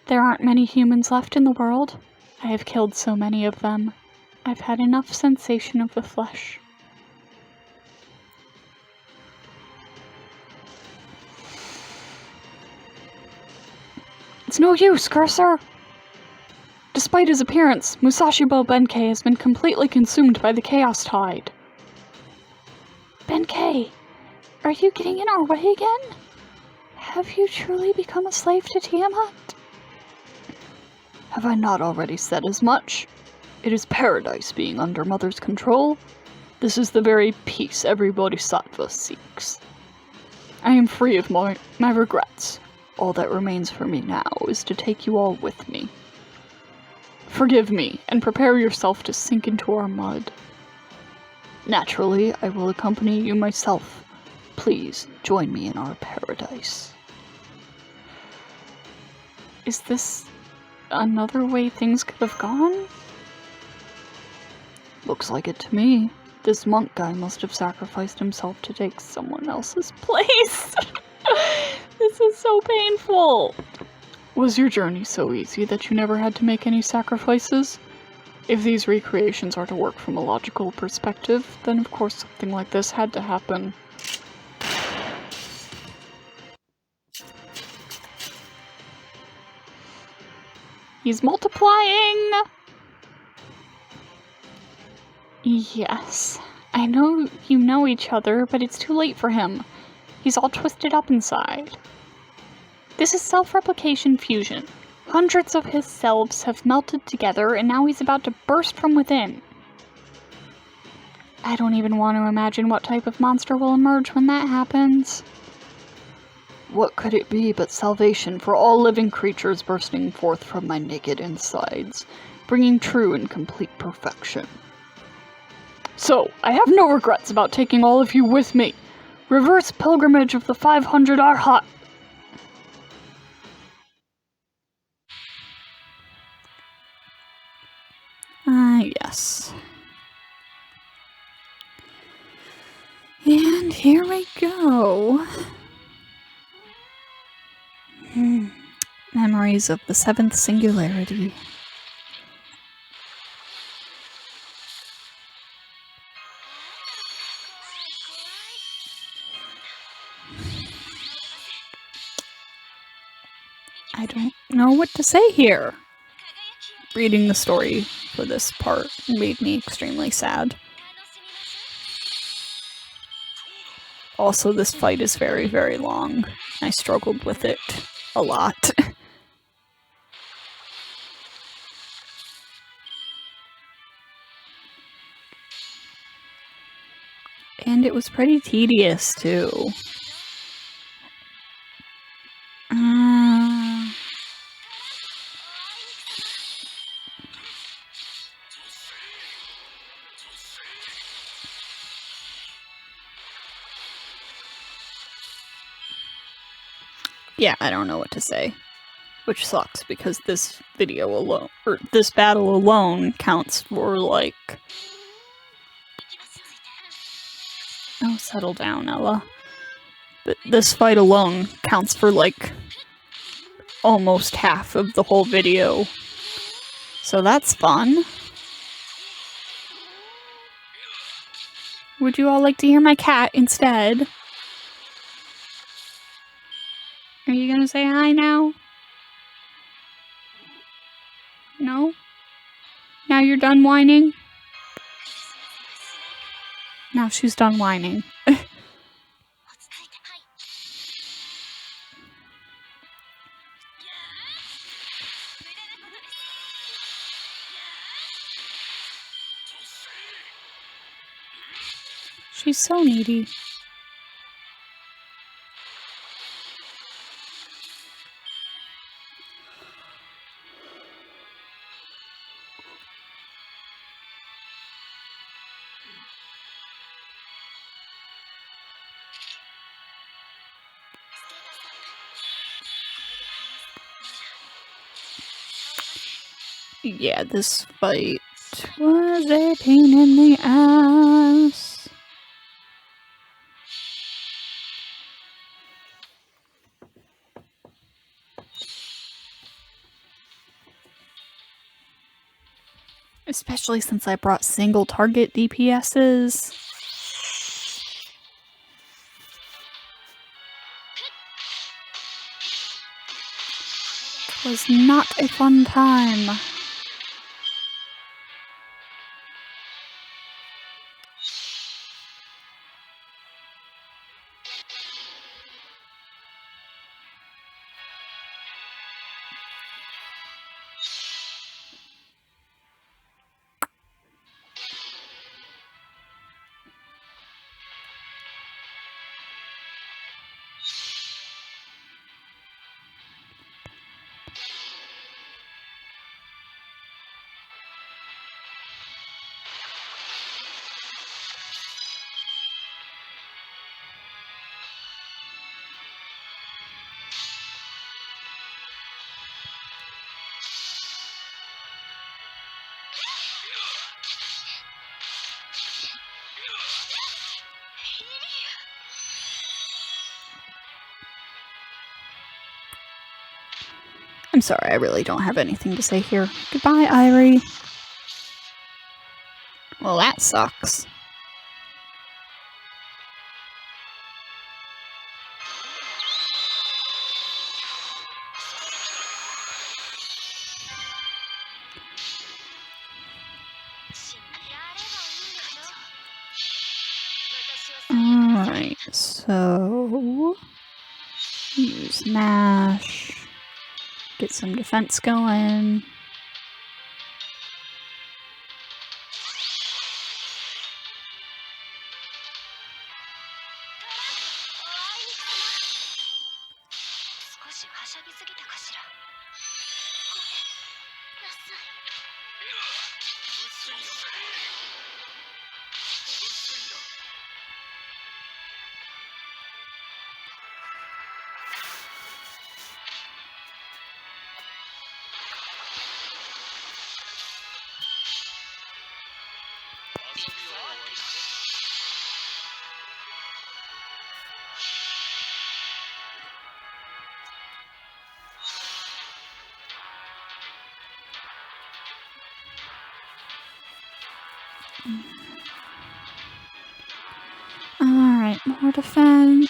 There aren't many humans left in the world. I have killed so many of them. I've had enough sensation of the flesh. It's no use, Cursor! Despite his appearance, Musashibo Benkei has been completely consumed by the Chaos Tide. Benkei, are you getting in our way again? Have you truly become a slave to Tiamat? Have I not already said as much? It is paradise being under Mother's control. This is the very peace every bodhisattva seeks. I am free of my regrets. All that remains for me now is to take you all with me. Forgive me, and prepare yourself to sink into our mud. Naturally, I will accompany you myself. Please, join me in our paradise. Is this another way things could have gone? Looks like it to me. This monk guy must have sacrificed himself to take someone else's place. This is so painful. Was your journey so easy that you never had to make any sacrifices? If these recreations are to work from a logical perspective, then of course something like this had to happen. He's multiplying! Yes. I know you know each other, but it's too late for him. He's all twisted up inside. This is self-replication fusion. Hundreds of his selves have melted together, and now he's about to burst from within. I don't even want to imagine what type of monster will emerge when that happens. What could it be but salvation for all living creatures bursting forth from my naked insides, bringing true and complete perfection? So, I have no regrets about taking all of you with me. Reverse pilgrimage of the 500 Arhat. Yes. And here we go. Memories of the seventh singularity. I don't know what to say here. Reading the story for this part made me extremely sad. Also, this fight is very, very long. I struggled with it a lot. And it was pretty tedious, too. Yeah, I don't know what to say. Which sucks, because this video alone, or this battle alone, counts for, like... Oh, settle down, Ella. But this fight alone counts for, like, almost half of the whole video. So that's fun. Would you all like to hear my cat instead? Are you gonna say hi now? No? Now you're done whining? Now she's done whining. She's so needy. Yeah, this fight was a pain in the ass. Especially since I brought single target DPSs. It was not a fun time. I'm sorry, I really don't have anything to say here. Goodbye, Irie. Well, that sucks. Alright, so use Nash, get some defense going. Alright, more defense.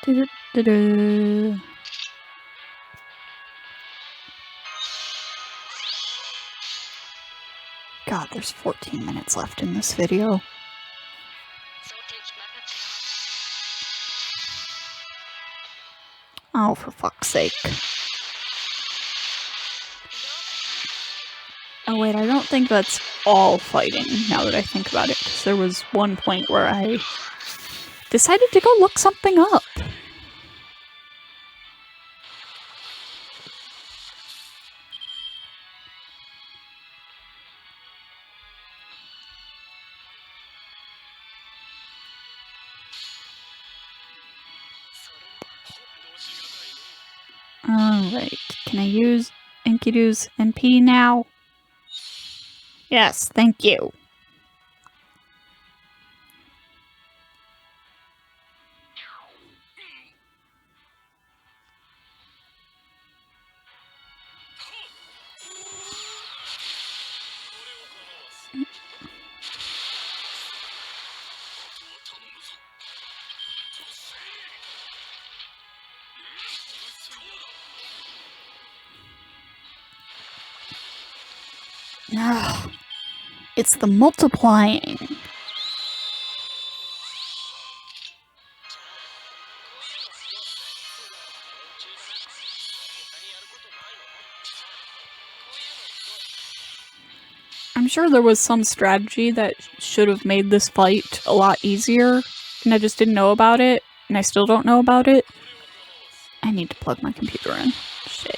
Do-do-do-do. God, there's 14 minutes left in this video. Oh, for fuck's sake. Oh wait, I don't think that's all fighting, now that I think about it, because there was one point where I decided to go look something up. Alright, can I use Enkidu's NP now? Yes, thank you. Ugh, it's the multiplying. I'm sure there was some strategy that should have made this fight a lot easier, and I just didn't know about it, and I still don't know about it. I need to plug my computer in. Shit.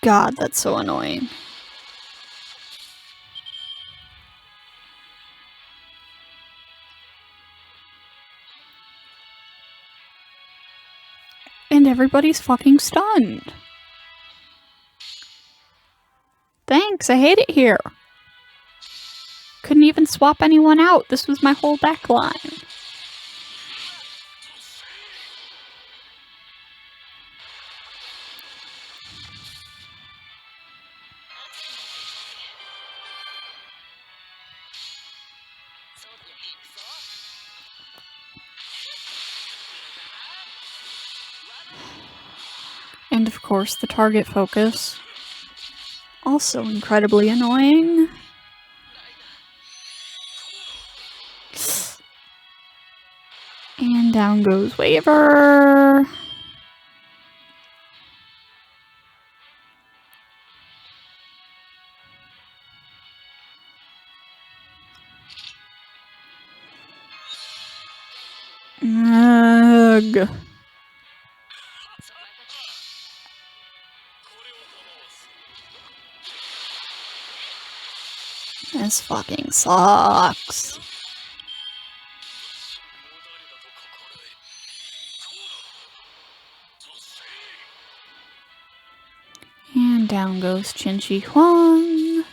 God, that's so annoying. And everybody's fucking stunned. Thanks, I hate it here. Couldn't even swap anyone out. This was my whole backline. And of course, the target focus. Also incredibly annoying. And down goes Waver. Ugh. This fucking sucks. And down goes Qin Huang.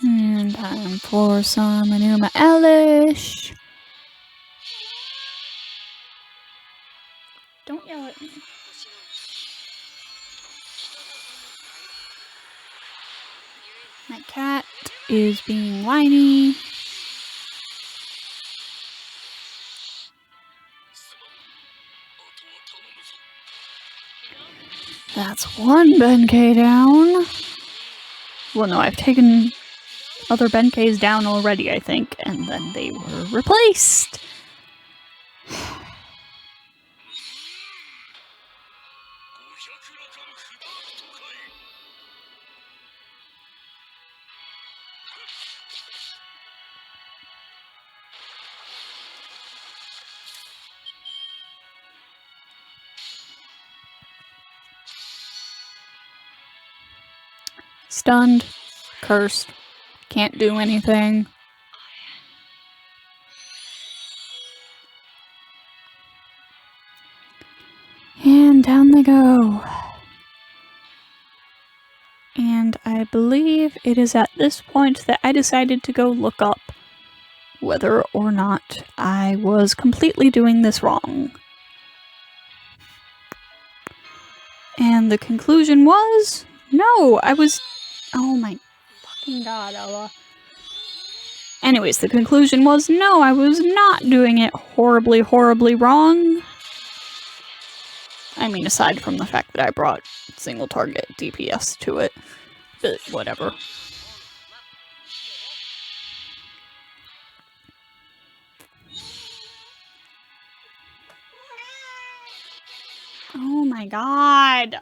And time for some Enuma Elish. Don't yell at me. My cat is being whiny. That's one Benkei down. Well, no, I've taken other Benkeis down already, I think, and then they were replaced. Stunned, cursed, can't do anything. And down they go. And I believe it is at this point that I decided to go look up whether or not I was completely doing this wrong. And the conclusion was, no, I was... Oh my fucking god, Ella. Anyways, the conclusion was, no, I was not doing it horribly, horribly wrong. I mean, aside from the fact that I brought single target DPS to it. But whatever. Oh my god.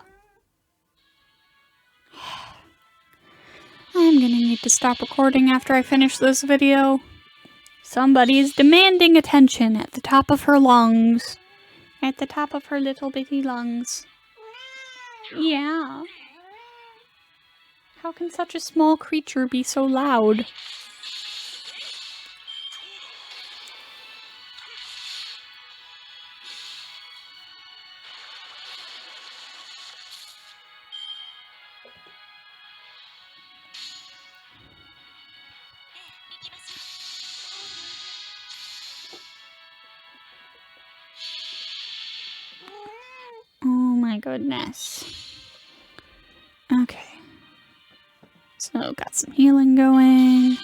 I'm gonna need to stop recording after I finish this video. Somebody's demanding attention at the top of her lungs. At the top of her little bitty lungs. Yeah. How can such a small creature be so loud? Oh my goodness. Okay. So, got some healing going.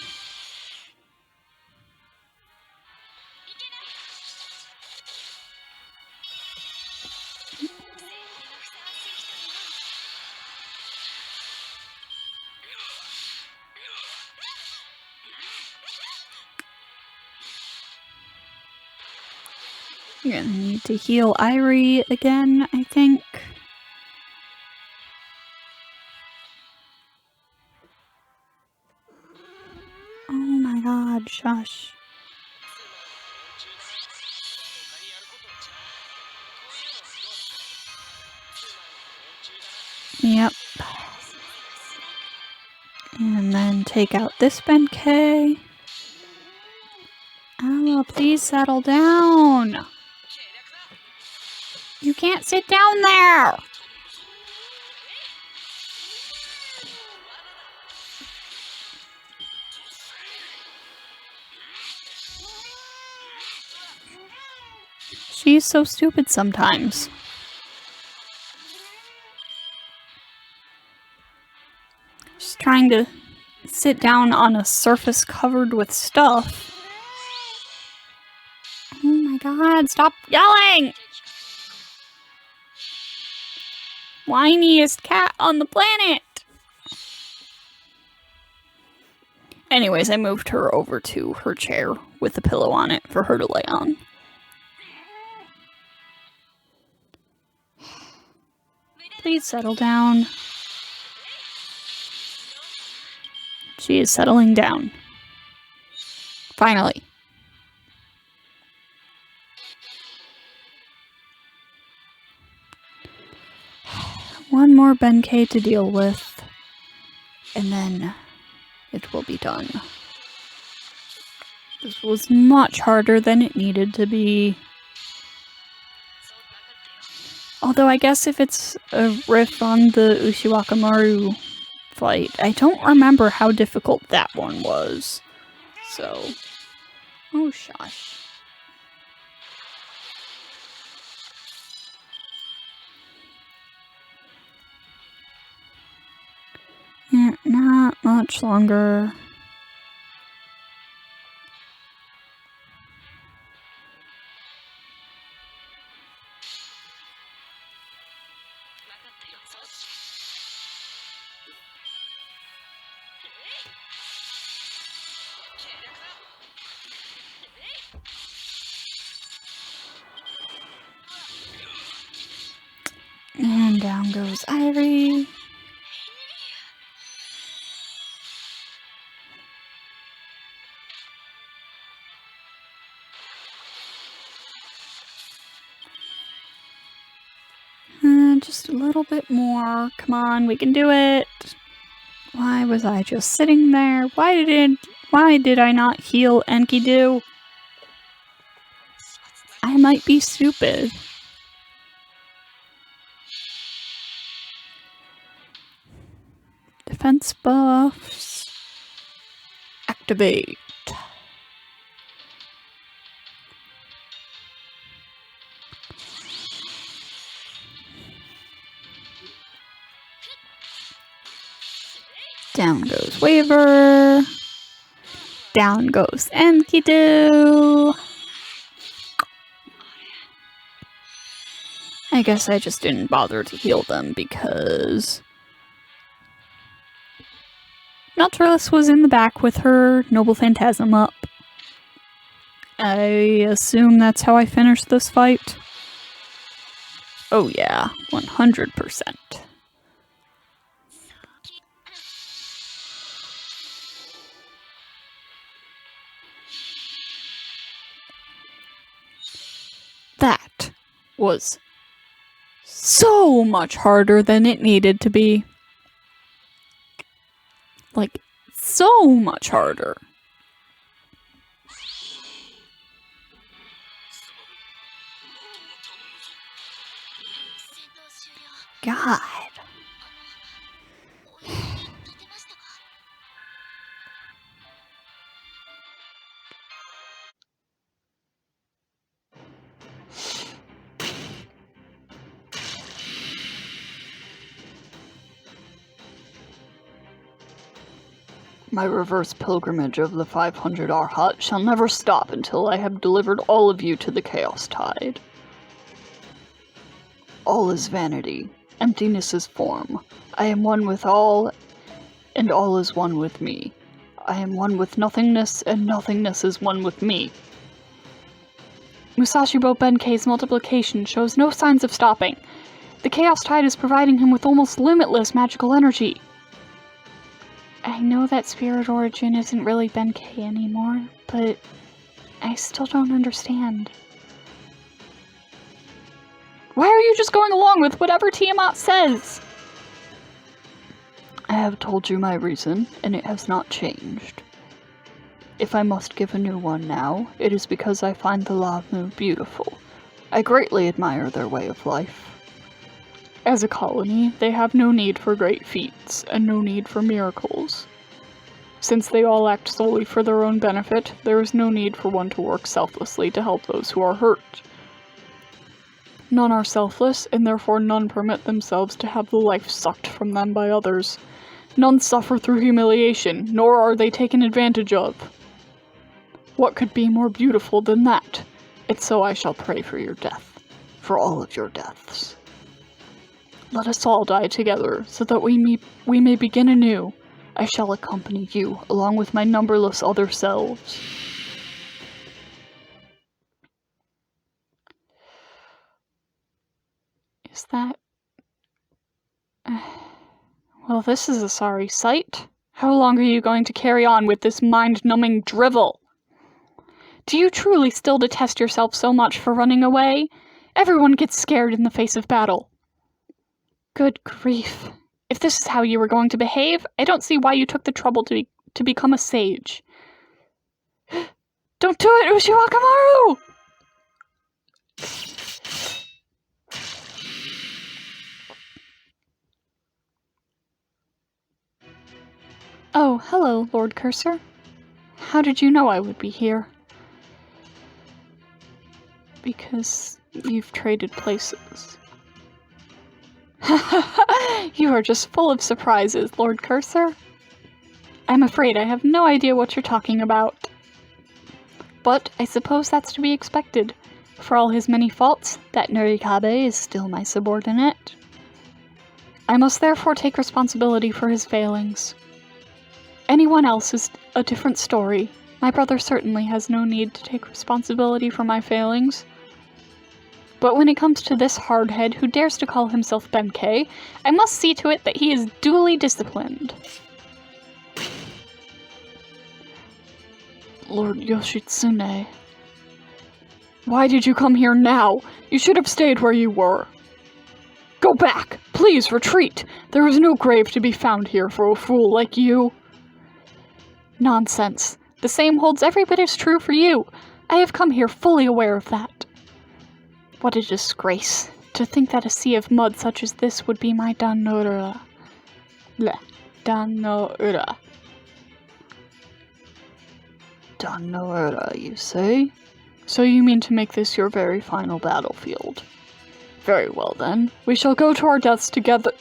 You're gonna need to heal Irie again, I think. Oh my god, shush. Yep. And then take out this Benkei. Oh, please settle down. You can't sit down there! She's so stupid sometimes. She's trying to sit down on a surface covered with stuff. Oh my god, stop yelling! Whiniest cat on the planet! Anyways, I moved her over to her chair with a pillow on it for her to lay on. Please settle down. She is settling down. Finally. One more Benkei to deal with, and then it will be done. This was much harder than it needed to be. Although I guess if it's a riff on the Ushiwakamaru fight, I don't remember how difficult that one was. So, oh shush. Yeah, not much longer. And down goes Irie. Just a little bit more. Come on, we can do it. Why was I just sitting there? Why did I not heal Enkidu? I might be stupid. Defense buffs. Activate. Down goes Waver. Down goes Enkidu. I guess I just didn't bother to heal them because Nautilus was in the back with her Noble Phantasm up. I assume that's how I finished this fight. Oh yeah, 100%. That was so much harder than it needed to be. Like, so much harder. God. My reverse pilgrimage of the 500 Arhat shall never stop until I have delivered all of you to the Chaos Tide. All is vanity. Emptiness is form. I am one with all, and all is one with me. I am one with nothingness, and nothingness is one with me. Musashibo Benkei's multiplication shows no signs of stopping. The Chaos Tide is providing him with almost limitless magical energy. I know that Spirit Origin isn't really Benkei anymore, but I still don't understand. Why are you just going along with whatever Tiamat says? I have told you my reason, and it has not changed. If I must give a new one now, it is because I find the Lamu beautiful. I greatly admire their way of life. As a colony, they have no need for great feats, and no need for miracles. Since they all act solely for their own benefit, there is no need for one to work selflessly to help those who are hurt. None are selfless, and therefore none permit themselves to have the life sucked from them by others. None suffer through humiliation, nor are they taken advantage of. What could be more beautiful than that? And so I shall pray for your death, for all of your deaths. Let us all die together, so that we may begin anew. I shall accompany you, along with my numberless other selves. Is that... Well, this is a sorry sight. How long are you going to carry on with this mind-numbing drivel? Do you truly still detest yourself so much for running away? Everyone gets scared in the face of battle. Good grief. If this is how you were going to behave, I don't see why you took the trouble to become a sage. Don't do it, Ushiwakamaru! Oh, hello, Lord Cursor. How did you know I would be here? Because you've traded places. You are just full of surprises, Lord Cursor. I'm afraid I have no idea what you're talking about. But I suppose that's to be expected. For all his many faults, that Nurikabe is still my subordinate. I must therefore take responsibility for his failings. Anyone else is a different story. My brother certainly has no need to take responsibility for my failings. But when it comes to this hardhead who dares to call himself Benkei, I must see to it that he is duly disciplined. Lord Yoshitsune. Why did you come here now? You should have stayed where you were. Go back! Please retreat! There is no grave to be found here for a fool like you. Nonsense. The same holds every bit as true for you. I have come here fully aware of that. What a disgrace. To think that a sea of mud such as this would be my Dannoura. Dannoura. Dannoura, you say? So you mean to make this your very final battlefield? Very well then. We shall go to our deaths together.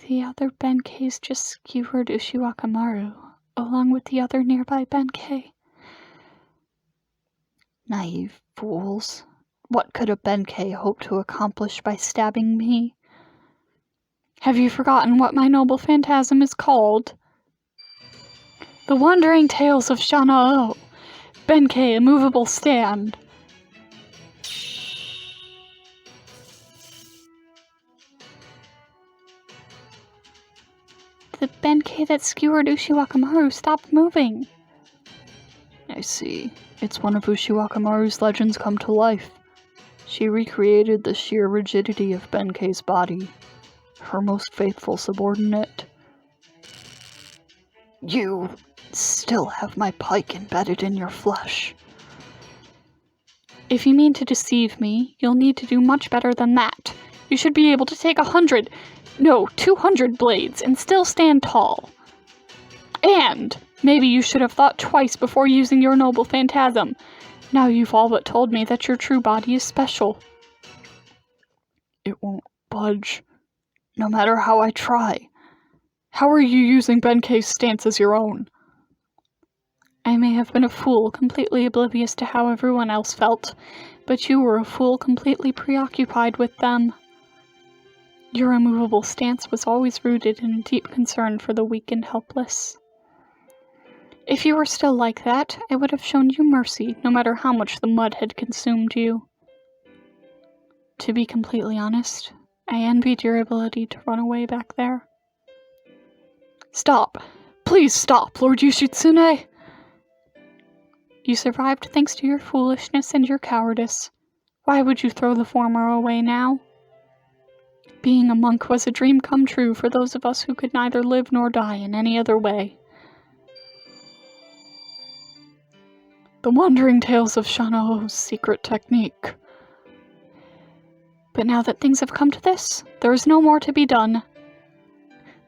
The other Benkeis just skewered Ushiwakamaru, along with the other nearby Benkei. Naive fools. What could a Benkei hope to accomplish by stabbing me? Have you forgotten what my noble phantasm is called? The Wandering Tales of Shanao. Benkei, immovable stand. The Benkei that skewered Ushiwakamaru stopped moving. I see. It's one of Ushiwakamaru's legends come to life. She recreated the sheer rigidity of Benkei's body. Her most faithful subordinate. You still have my pike embedded in your flesh. If you mean to deceive me, you'll need to do much better than that. You should be able to take 200 blades and still stand tall. And maybe you should have thought twice before using your noble phantasm. Now you've all but told me that your true body is special. It won't budge, no matter how I try. How are you using Benkei's stance as your own? I may have been a fool, completely oblivious to how everyone else felt, but you were a fool completely preoccupied with them. Your immovable stance was always rooted in a deep concern for the weak and helpless. If you were still like that, I would have shown you mercy, no matter how much the mud had consumed you. To be completely honest, I envied your ability to run away back there. Stop! Please stop, Lord Yoshitsune! You survived thanks to your foolishness and your cowardice. Why would you throw the former away now? Being a monk was a dream come true for those of us who could neither live nor die in any other way. The Wandering Tales of Shanao's secret technique. But now that things have come to this, there is no more to be done.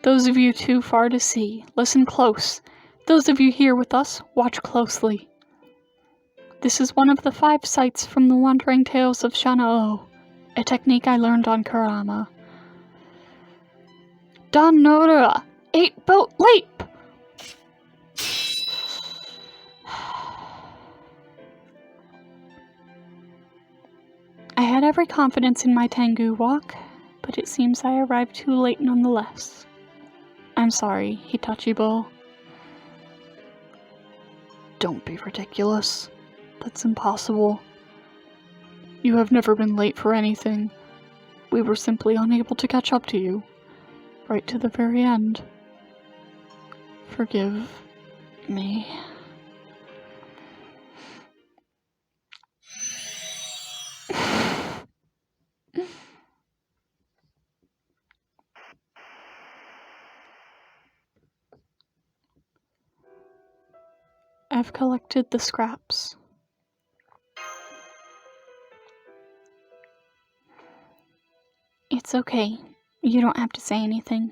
Those of you too far to see, listen close. Those of you here with us, watch closely. This is one of the 5 sights from the Wandering Tales of Shanao, a technique I learned on Kurama. Danora, 8-boat leap! I had every confidence in my Tengu walk, but it seems I arrived too late nonetheless. I'm sorry, Hitachi-bo. Don't be ridiculous. That's impossible. You have never been late for anything. We were simply unable to catch up to you. Right to the very end. Forgive me. I've collected the scraps. It's okay. You don't have to say anything.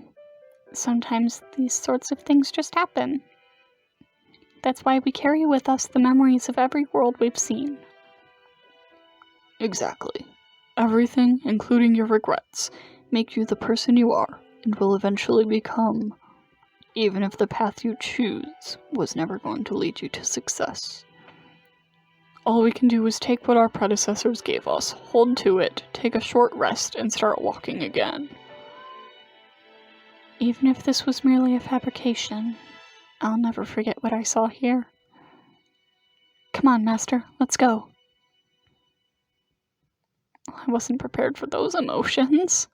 Sometimes these sorts of things just happen. That's why we carry with us the memories of every world we've seen. Exactly. Everything, including your regrets, make you the person you are and will eventually become, even if the path you choose was never going to lead you to success. All we can do is take what our predecessors gave us, hold to it, take a short rest, and start walking again. Even if this was merely a fabrication, I'll never forget what I saw here. Come on, Master, let's go. I wasn't prepared for those emotions.